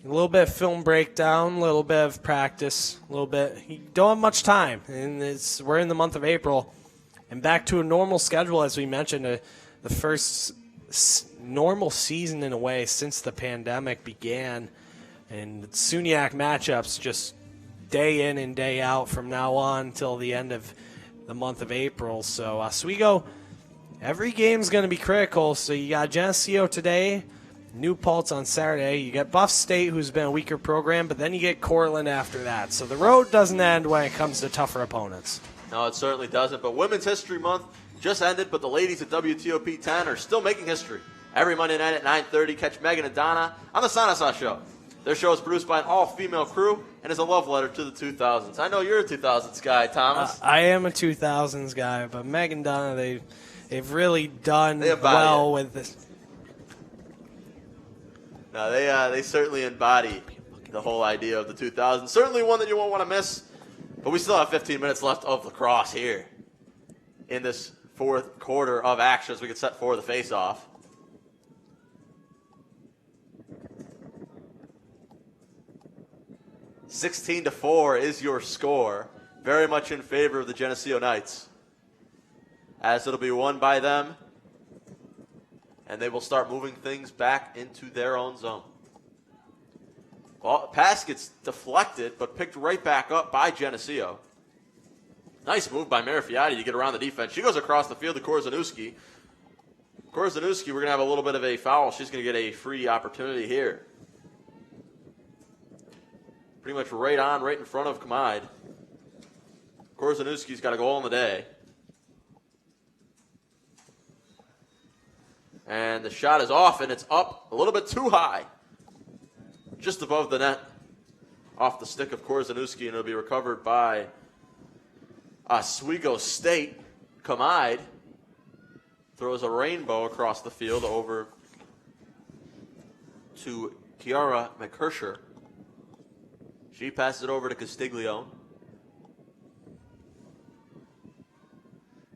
a little bit of film breakdown, a little bit of practice, a little bit. You don't have much time, and we're in the month of April. And back to a normal schedule, as we mentioned, the first normal season in a way since the pandemic began. And SUNYAC matchups just day in and day out from now on until the end of the month of April. So Oswego, every game's going to be critical. So you got Geneseo today, New Paltz on Saturday. You get Buff State, who's been a weaker program, but then you get Cortland after that. So the road doesn't end when it comes to tougher opponents. No, it certainly doesn't. But Women's History Month just ended, but the ladies at WTOP 10 are still making history. Every Monday night at 9:30, catch Megan and Donna on the Sanasaw Show. Their show is produced by an all-female crew and is a love letter to the 2000s. I know you're a 2000s guy, Thomas. I am a 2000s guy, but Megan and Donna, they've really done well with this. No, they certainly embody the whole idea of the 2000s. Certainly one that you won't want to miss. But we still have 15 minutes left of lacrosse here in this fourth quarter of action as we get set for the face-off. (16-4) is your score. Very much in favor of the Geneseo Knights, as it'll be won by them, and they will start moving things back into their own zone. Well, pass gets deflected, but picked right back up by Geneseo. Nice move by Marafiati to get around the defense. She goes across the field to Korzanuski. Korzanuski, we're going to have a little bit of a foul. She's going to get a free opportunity here. Pretty much right in front of Kamide. Korzanuski's got a goal in the day. And the shot is off, and it's up a little bit too high. Just above the net. off the stick of Korzanuski, and it'll be recovered by Oswego State. Kamide throws a rainbow across the field over to Kiara McKersher. She passes it over to Castiglione.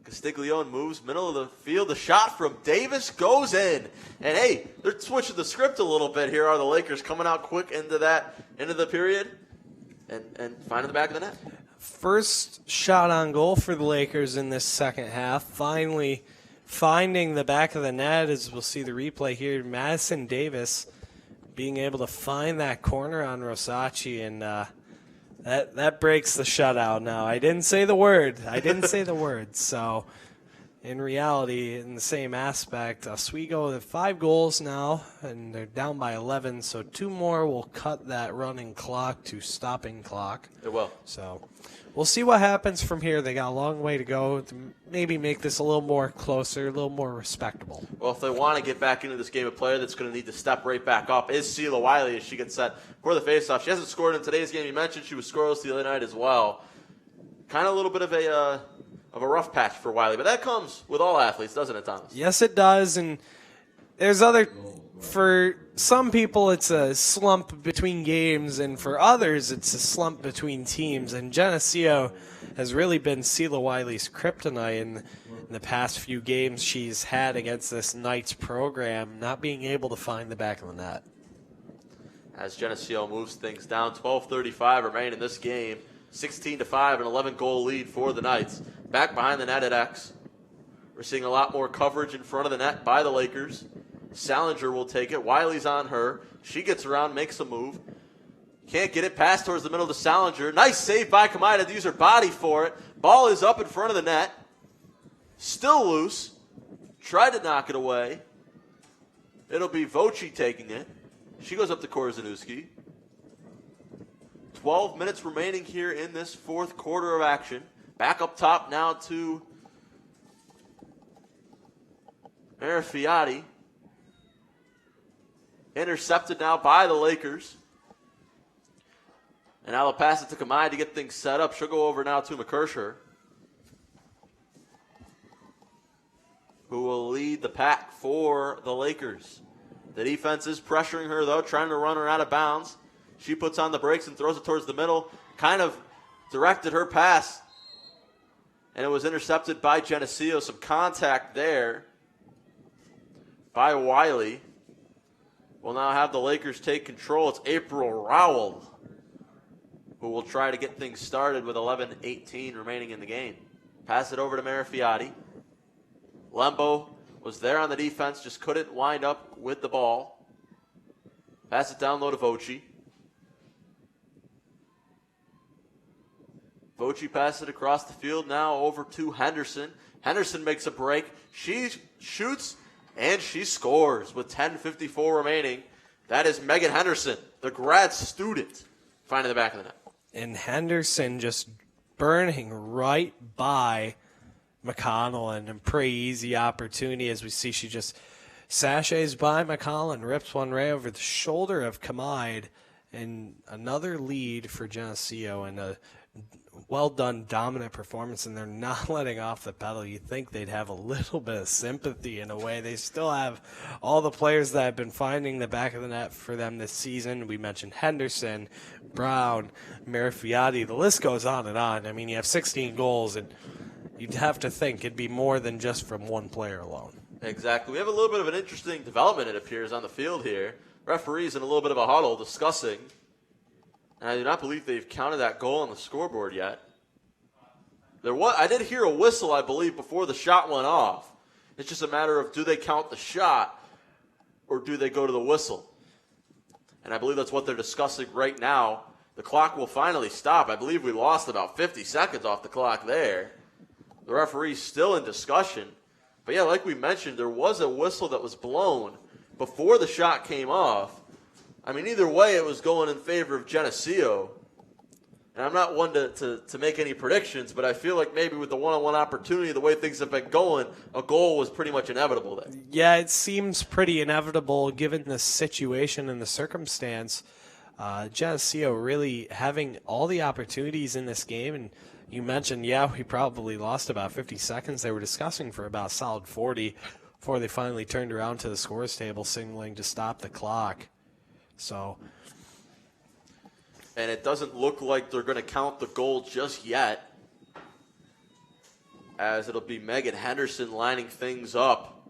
Castiglione moves middle of the field. The shot from Davis goes in. And hey, they're switching the script a little bit here. Are the Lakers coming out quick into the period and finding the back of the net? First shot on goal for the Lakers in this second half. Finally finding the back of the net, as we'll see the replay here. Madison Davis being able to find that corner on Rosacci, and that breaks the shutout now. I didn't say the word. So in reality, in the same aspect, Oswego have 5 goals now, and they're down by 11, so 2 more will cut that running clock to stopping clock. It will. So we'll see what happens from here. They got a long way to go to maybe make this a little more closer, a little more respectable. Well, if they want to get back into this game, a player that's going to need to step right back up is Sheila Wiley as she gets set for the faceoff. She hasn't scored in today's game. You mentioned she was scoreless the other night as well. Kind of a little bit of a rough patch for Wiley, but that comes with all athletes, doesn't it, Thomas? Yes, it does, and for some people it's a slump between games, and for others it's a slump between teams, and Geneseo has really been Sheila Wiley's kryptonite in the past few games she's had against this Knights program, not being able to find the back of the net. As Geneseo moves things down, 12:35 remain in this game, 16-5, an 11-goal lead for the Knights. Back behind the net at X. We're seeing a lot more coverage in front of the net by the Lakers. Salinger will take it. Wiley's on her. She gets around, makes a move. Can't get it. Pass towards the middle to Salinger. Nice save by Kamida to use her body for it. Ball is up in front of the net. Still loose. Tried to knock it away. It'll be Voci taking it. She goes up to Korzanuski. 12 minutes remaining here in this fourth quarter of action. Back up top now to Marifiati. Intercepted now by the Lakers. And now they'll pass it to Kamai to get things set up. She'll go over now to McKersher, who will lead the pack for the Lakers. The defense is pressuring her, though, trying to run her out of bounds. She puts on the brakes and throws it towards the middle. Kind of directed her pass, and it was intercepted by Geneseo. Some contact there by Wiley. We'll now have the Lakers take control. It's April Rowell who will try to get things started with 11:18 remaining in the game. Pass it over to Marifiati. Lembo was there on the defense, just couldn't wind up with the ball. Pass it down low to Voci. Voci passes it across the field now over to Henderson. Henderson makes a break. She shoots and she scores with 10:54 remaining. That is Megan Henderson, the grad student, finding the back of the net. And Henderson just burning right by McConnell, and a pretty easy opportunity as we see she just sachets by McConnell and rips one right over the shoulder of Kamide, and another lead for Geneseo, and a well-done, dominant performance, and they're not letting off the pedal. You'd think they'd have a little bit of sympathy in a way. They still have all the players that have been finding the back of the net for them this season. We mentioned Henderson, Brown, Marifiati. The list goes on and on. I mean, you have 16 goals, and you'd have to think it'd be more than just from one player alone. Exactly. We have a little bit of an interesting development, it appears, on the field here. Referees in a little bit of a huddle discussing. And I do not believe they've counted that goal on the scoreboard yet. I did hear a whistle, I believe, before the shot went off. It's just a matter of, do they count the shot or do they go to the whistle? And I believe that's what they're discussing right now. The clock will finally stop. I believe we lost about 50 seconds off the clock there. The referee's still in discussion. But yeah, like we mentioned, there was a whistle that was blown before the shot came off. I mean, either way, it was going in favor of Geneseo. And I'm not one to make any predictions, but I feel like maybe with the one-on-one opportunity, the way things have been going, a goal was pretty much inevitable there. Yeah, it seems pretty inevitable given the situation and the circumstance Geneseo really having all the opportunities in this game, and you mentioned, we probably lost about 50 seconds. They were discussing for about a solid 40 before they finally turned around to the scores table, signaling to stop the clock. So, and it doesn't look like they're going to count the goal just yet, as it'll be Megan Henderson lining things up,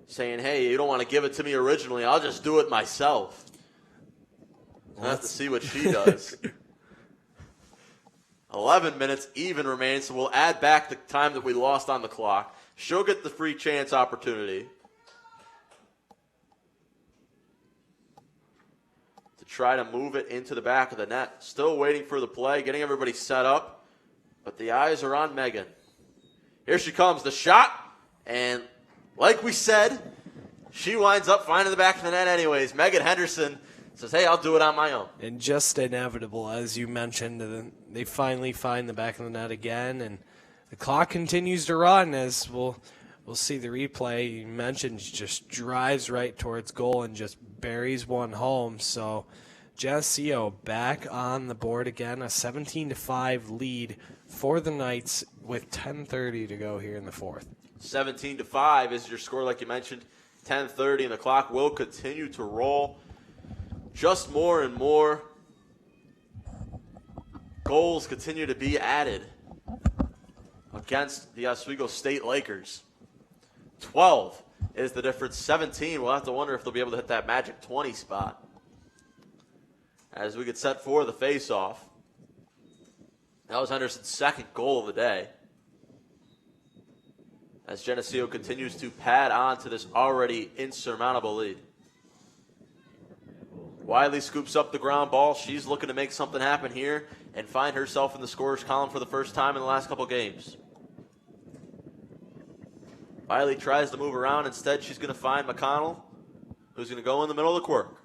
saying, hey, you don't want to give it to me originally, I'll just do it myself. We'll have to see what she does. 11 minutes even remains, so we'll add back the time that we lost on the clock. She'll get the free chance opportunity to try to move it into the back of the net. Still waiting for the play, getting everybody set up, but the eyes are on Megan. Here she comes, the shot, and like we said, she winds up finding the back of the net anyways. Megan Henderson says, hey, I'll do it on my own. And just inevitable, as you mentioned, they finally find the back of the net again, and the clock continues to run, as we'll see the replay. You mentioned just drives right towards goal and just buries one home. So Geneseo back on the board again, a 17-5 lead for the Knights with 10:30 to go here in the fourth. 17-5 is your score, like you mentioned. 10:30, and the clock will continue to roll. Just more and more goals continue to be added against the Oswego State Lakers. 12 is the difference. 17, we'll have to wonder if they'll be able to hit that magic 20 spot as we get set for the face-off. That was Henderson's second goal of the day, as Geneseo continues to pad on to this already insurmountable lead. Wiley scoops up the ground ball. She's looking to make something happen here and find herself in the scorer's column for the first time in the last couple games. Wiley tries to move around. Instead, she's going to find McConnell, who's going to go in the middle of the Quirk.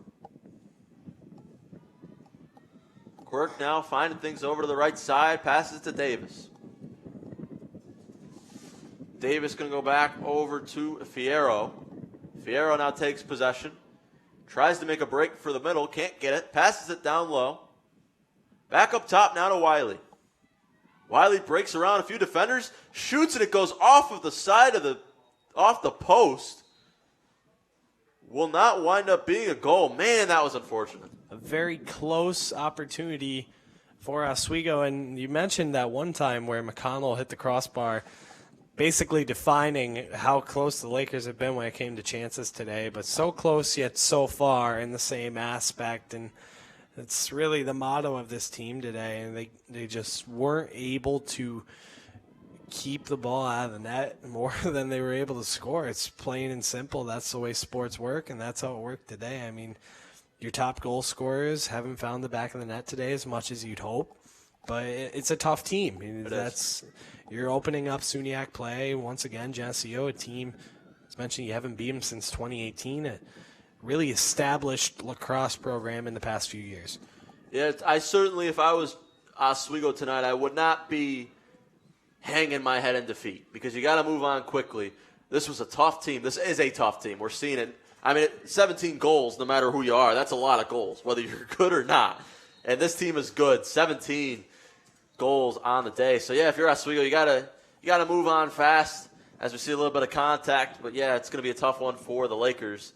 Quirk now finding things over to the right side, passes to Davis. Davis going to go back over to Fierro. Fierro now takes possession. Tries to make a break for the middle, can't get it, passes it down low. Back up top now to Wiley. Wiley breaks around a few defenders, shoots it, it goes off of the side of off the post. Will not wind up being a goal. Man, that was unfortunate. A very close opportunity for Oswego, and you mentioned that one time where McConnell hit the crossbar, basically defining how close the Lakers have been when it came to chances today, but so close yet so far in the same aspect. And it's really the motto of this team today, and they just weren't able to keep the ball out of the net more than they were able to score. It's plain and simple. That's the way sports work, and that's how it worked today. I mean, your top goal scorers haven't found the back of the net today as much as you'd hope, but it's a tough team. You're opening up SUNYAC play. Once again, Geneseo, a team, as mentioned, you haven't beat them since 2018, a really established lacrosse program in the past few years. Yeah, I certainly, if I was Oswego tonight, I would not be hanging my head in defeat, because you got to move on quickly. This was a tough team. This is a tough team. We're seeing it. I mean, 17 goals, no matter who you are, that's a lot of goals, whether you're good or not. And this team is good. 17 goals on the day. So yeah, if you're Oswego, you gotta move on fast as we see a little bit of contact. But yeah, it's gonna be a tough one for the Lakers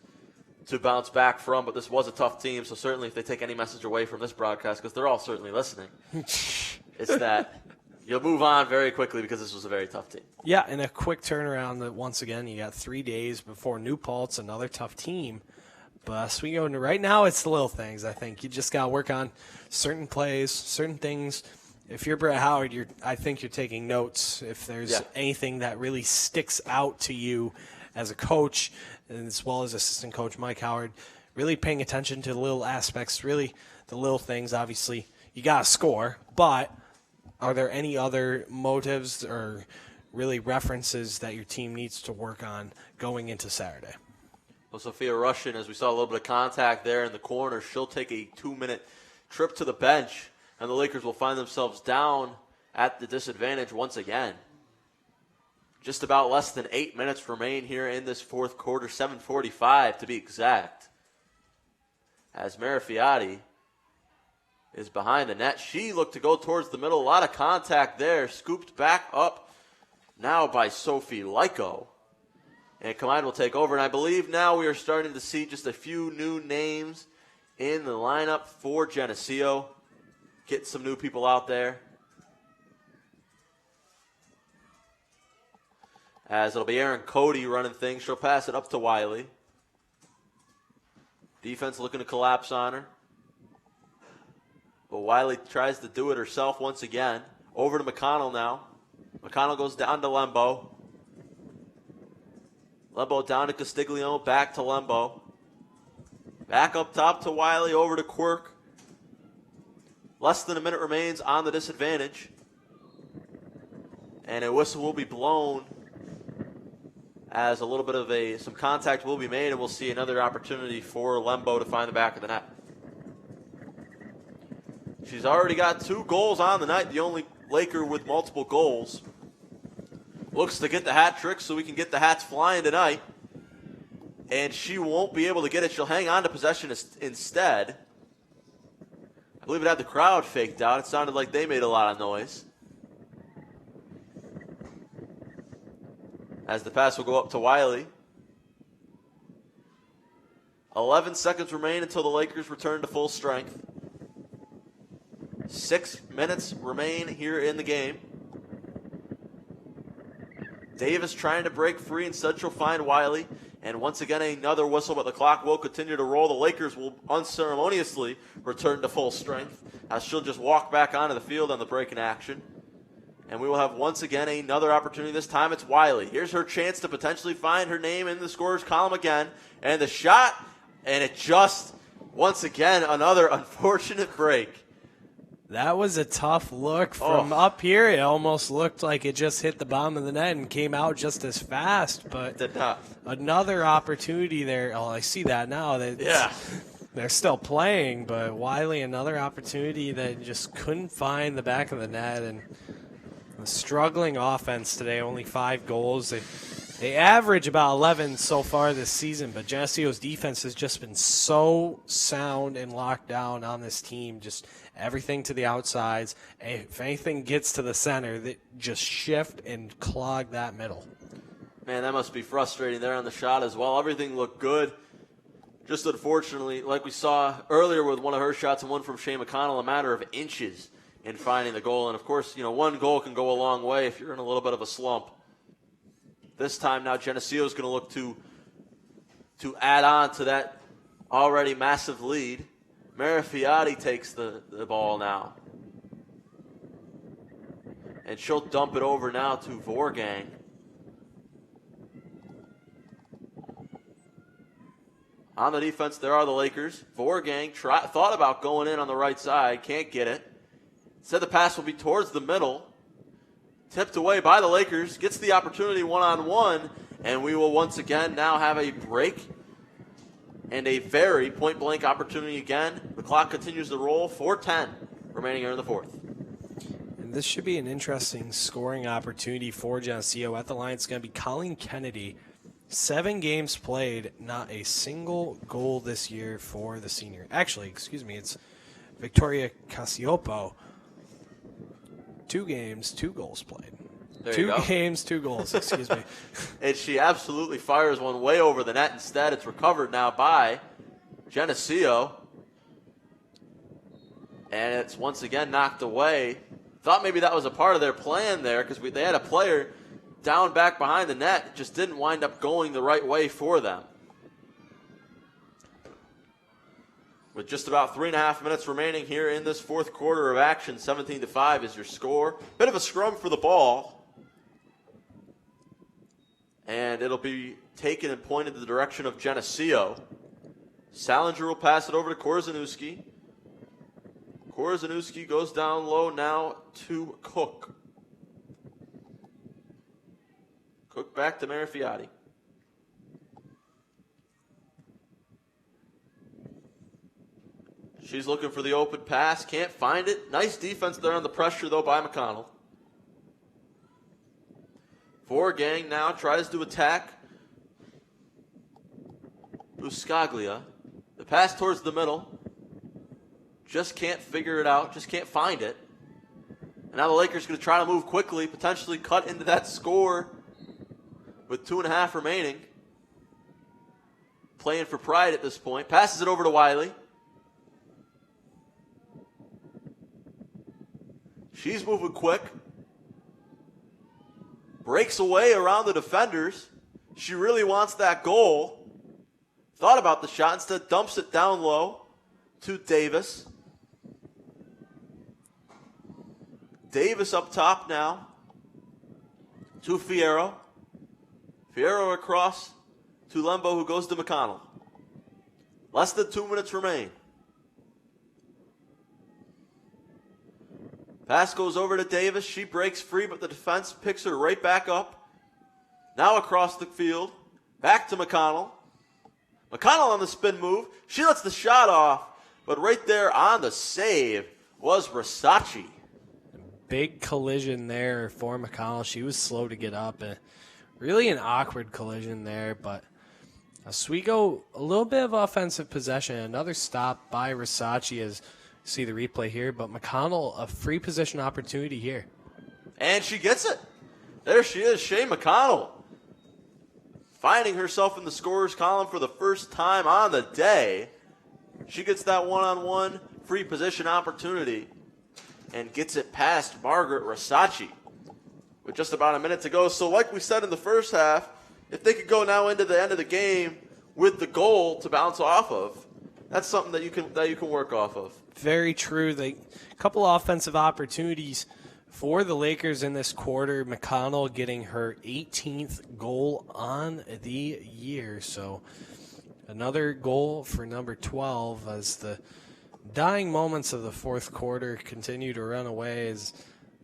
to bounce back from. But this was a tough team, so certainly if they take any message away from this broadcast, because they're all certainly listening, it's that you'll move on very quickly, because this was a very tough team. Yeah, and a quick turnaround. That once again, you got 3 days before New Paltz, another tough team. But Oswego, right now, it's the little things. I think you just got to work on certain plays, certain things. If you're Brett Howard, I think you're taking notes. If there's anything that really sticks out to you as a coach, as well as assistant coach Mike Howard, really paying attention to the little aspects, really the little things. Obviously, you got to score, but are there any other motives or really references that your team needs to work on going into Saturday? Well, Sophia Russian, as we saw a little bit of contact there in the corner, she'll take a 2-minute trip to the bench, and the Lakers will find themselves down at the disadvantage once again. Just about less than 8 minutes remain here in this fourth quarter, 7:45 to be exact. as Marifiati is behind the net. She looked to go towards the middle. A lot of contact there. Scooped back up now by Sophie Lyko. And Kamide will take over. And I believe now we are starting to see just a few new names in the lineup for Geneseo. Get some new people out there. As it'll be Aaron Cody running things. She'll pass it up to Wiley. Defense looking to collapse on her. But Wiley tries to do it herself once again. Over to McConnell now. McConnell goes down to Lembo. Lembo down to Castiglione, back to Lembo. Back up top to Wiley, over to Quirk. Less than a minute remains on the disadvantage. And a whistle will be blown as a little bit of some contact will be made, and we'll see another opportunity for Lembo to find the back of the net. She's already got 2 goals on the night, the only Laker with multiple goals. Looks to get the hat trick so we can get the hats flying tonight. And she won't be able to get it. She'll hang on to possession instead. I believe it had the crowd faked out. It sounded like they made a lot of noise. As the pass will go up to Wiley. 11 seconds remain until the Lakers return to full strength. 6 minutes remain here in the game. Davis trying to break free. Instead, she'll find Wiley. And once again, another whistle, but the clock will continue to roll. The Lakers will unceremoniously return to full strength as she'll just walk back onto the field on the break in action. And we will have once again another opportunity. This time it's Wiley. Here's her chance to potentially find her name in the scorer's column again. And the shot, and it just, once again, another unfortunate break. That was a tough look from up here. It almost looked like it just hit the bottom of the net and came out just as fast. But did not. Another opportunity there. Oh, I see that now. They're still playing, but Wiley, another opportunity that just couldn't find the back of the net. And a struggling offense today, only 5 goals. They average about 11 so far this season, but Geneseo's defense has just been so sound and locked down on this team. Just everything to the outsides. If anything gets to the center, they just shift and clog that middle. Man, that must be frustrating there on the shot as well. Everything looked good. Just unfortunately, like we saw earlier with one of her shots and one from Shea McConnell, a matter of inches in finding the goal. And, of course, one goal can go a long way if you're in a little bit of a slump. This time now Geneseo is going to look to add on to that already massive lead. Marifiati takes the ball now. And she'll dump it over now to Vorgang. On the defense, there are the Lakers. Vorgang thought about going in on the right side. Can't get it. Said the pass will be towards the middle. Tipped away by the Lakers, gets the opportunity one-on-one, and we will once again now have a break and a very point-blank opportunity again. The clock continues to roll, 4:10 remaining here in the fourth. And this should be an interesting scoring opportunity for Geneseo. At the line, it's going to be Colleen Kennedy. 7 games played, not a single goal this year for the senior. Actually, excuse me, it's Victoria Casiopo. 2 games, 2 goals played. There you go. 2 games, 2 goals, excuse me. And she absolutely fires one way over the net. Instead, it's recovered now by Geneseo. And it's once again knocked away. Thought maybe that was a part of their plan there because they had a player down back behind the net. It just didn't wind up going the right way for them. With just about 3.5 minutes remaining here in this fourth quarter of action, 17-5 is your score. Bit of a scrum for the ball. And it'll be taken and pointed in the direction of Geneseo. Salinger will pass it over to Korzanuski. Korzanuski goes down low now to Cook. Cook back to Marifiati. She's looking for the open pass. Can't find it. Nice defense there on the pressure, though, by McConnell. Vorgang now tries to attack Buscaglia. The Pass towards the middle. Just can't figure it out. Just can't find it. And now the Lakers going to try to move quickly, potentially cut into that score with 2.5 remaining. Playing for pride at this point. Passes it over to Wiley. She's moving quick. Breaks away around the defenders. She really wants that goal. Thought about the shot, instead dumps it down low to Davis. Davis up top now to Fierro. Fierro across to Lembo, who goes to McConnell. Less than 2 minutes remain. Pass goes over to Davis. She breaks free, but the defense picks her right back up. Now across the field. Back to McConnell. McConnell on the spin move. She lets the shot off, but right there on the save was Versace. Big collision there for McConnell. She was slow to get up. Really an awkward collision there, but Oswego, a little bit of offensive possession. Another stop by Versace, as you see the replay here, but McConnell, a free position opportunity here. And she gets it. There she is, Shay McConnell, finding herself in the scorer's column for the first time on the day. She gets that one-on-one free position opportunity and gets it past Margaret Versace with just about a minute to go. So like we said in the first half, if they could go now into the end of the game with the goal to bounce off of, that's something that you can work off of. Very true. A couple offensive opportunities for the Lakers in this quarter. McConnell getting her 18th goal on the year. So another goal for number 12 as the dying moments of the fourth quarter continue to run away, as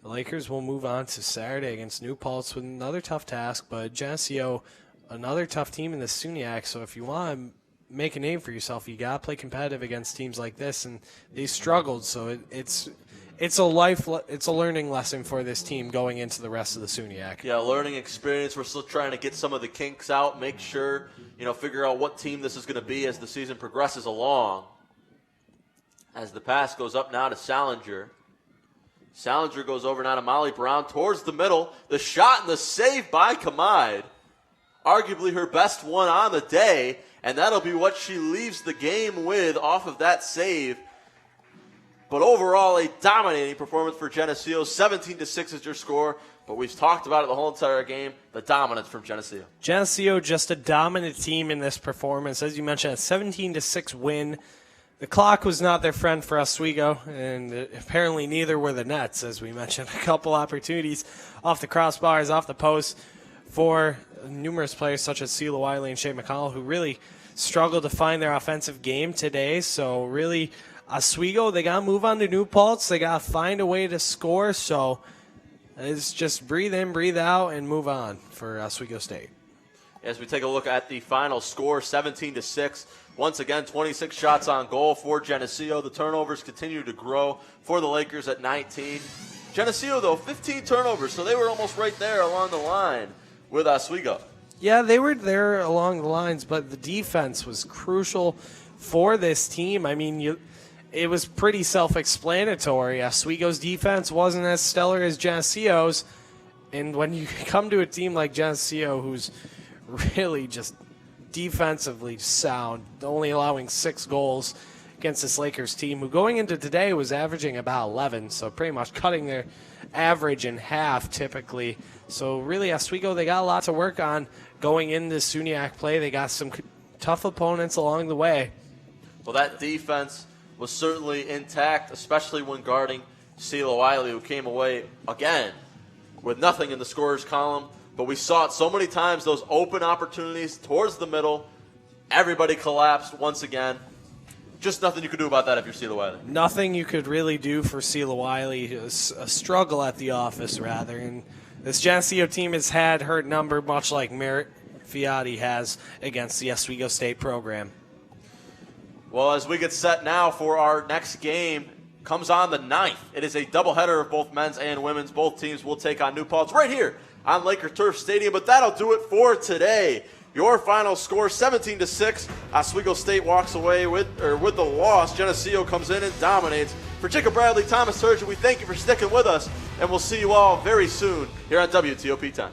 the Lakers will move on to Saturday against New Paltz with another tough task, but Geneseo, another tough team in the SUNYAC. So if you want to make a name for yourself, you got to play competitive against teams like this, and they struggled. So it's a learning lesson for this team going into the rest of the SUNYAC. Yeah, learning experience. We're still trying to get some of the kinks out, make sure, figure out what team this is going to be as the season progresses along. As the pass goes up now to Salinger. Salinger goes over now to Molly Brown towards the middle. The shot and the save by Kamide. Arguably her best one on the day, and that'll be what she leaves the game with off of that save. But overall, a dominating performance for Geneseo. 17-6 is your score, but we've talked about it the whole entire game, the dominance from Geneseo. Geneseo, just a dominant team in this performance. As you mentioned, a 17-6 win. The clock was not their friend for Oswego, and apparently neither were the Nets, as we mentioned. A couple opportunities off the crossbars, off the post for numerous players such as Celia Wiley and Shay McConnell, who really struggled to find their offensive game today. So really, Oswego, they got to move on to New Paltz. They got to find a way to score. So it's just breathe in, breathe out, and move on for Oswego State. As we take a look at the final score, 17-6. Once again, 26 shots on goal for Geneseo. The turnovers continue to grow for the Lakers at 19. Geneseo, though, 15 turnovers, so they were almost right there along the line with Oswego. Yeah, they were there along the lines, but the defense was crucial for this team. I mean, it was pretty self-explanatory. Oswego's defense wasn't as stellar as Geneseo's, and when you come to a team like Geneseo, who's really just defensively sound, only allowing 6 goals against this Lakers team, who going into today was averaging about 11, so pretty much cutting their average in half typically. So really, Oswego, they got a lot to work on going into SUNYAC play. They got some tough opponents along the way. Well, that defense was certainly intact, especially when guarding Celia Wiley, who came away again with nothing in the scorer's column. But we saw it so many times, those open opportunities towards the middle. Everybody collapsed once again. Just nothing you could do about that if you're Celia Wiley. Nothing you could really do for Celia Wiley. A struggle at the office, rather. And this Geneseo team has had her number, much like Merritt Fiati has against the Oswego State program. Well, as we get set now for our next game, comes on the 9th. It is a doubleheader of both men's and women's. Both teams will take on New Paltz right here on Laker Turf Stadium. But that'll do it for today. Your final score, 17-6. Oswego State walks away with the loss. Geneseo comes in and dominates. For Jacob Bradley, Thomas Surgeon, we thank you for sticking with us, and we'll see you all very soon here on WTOP Time.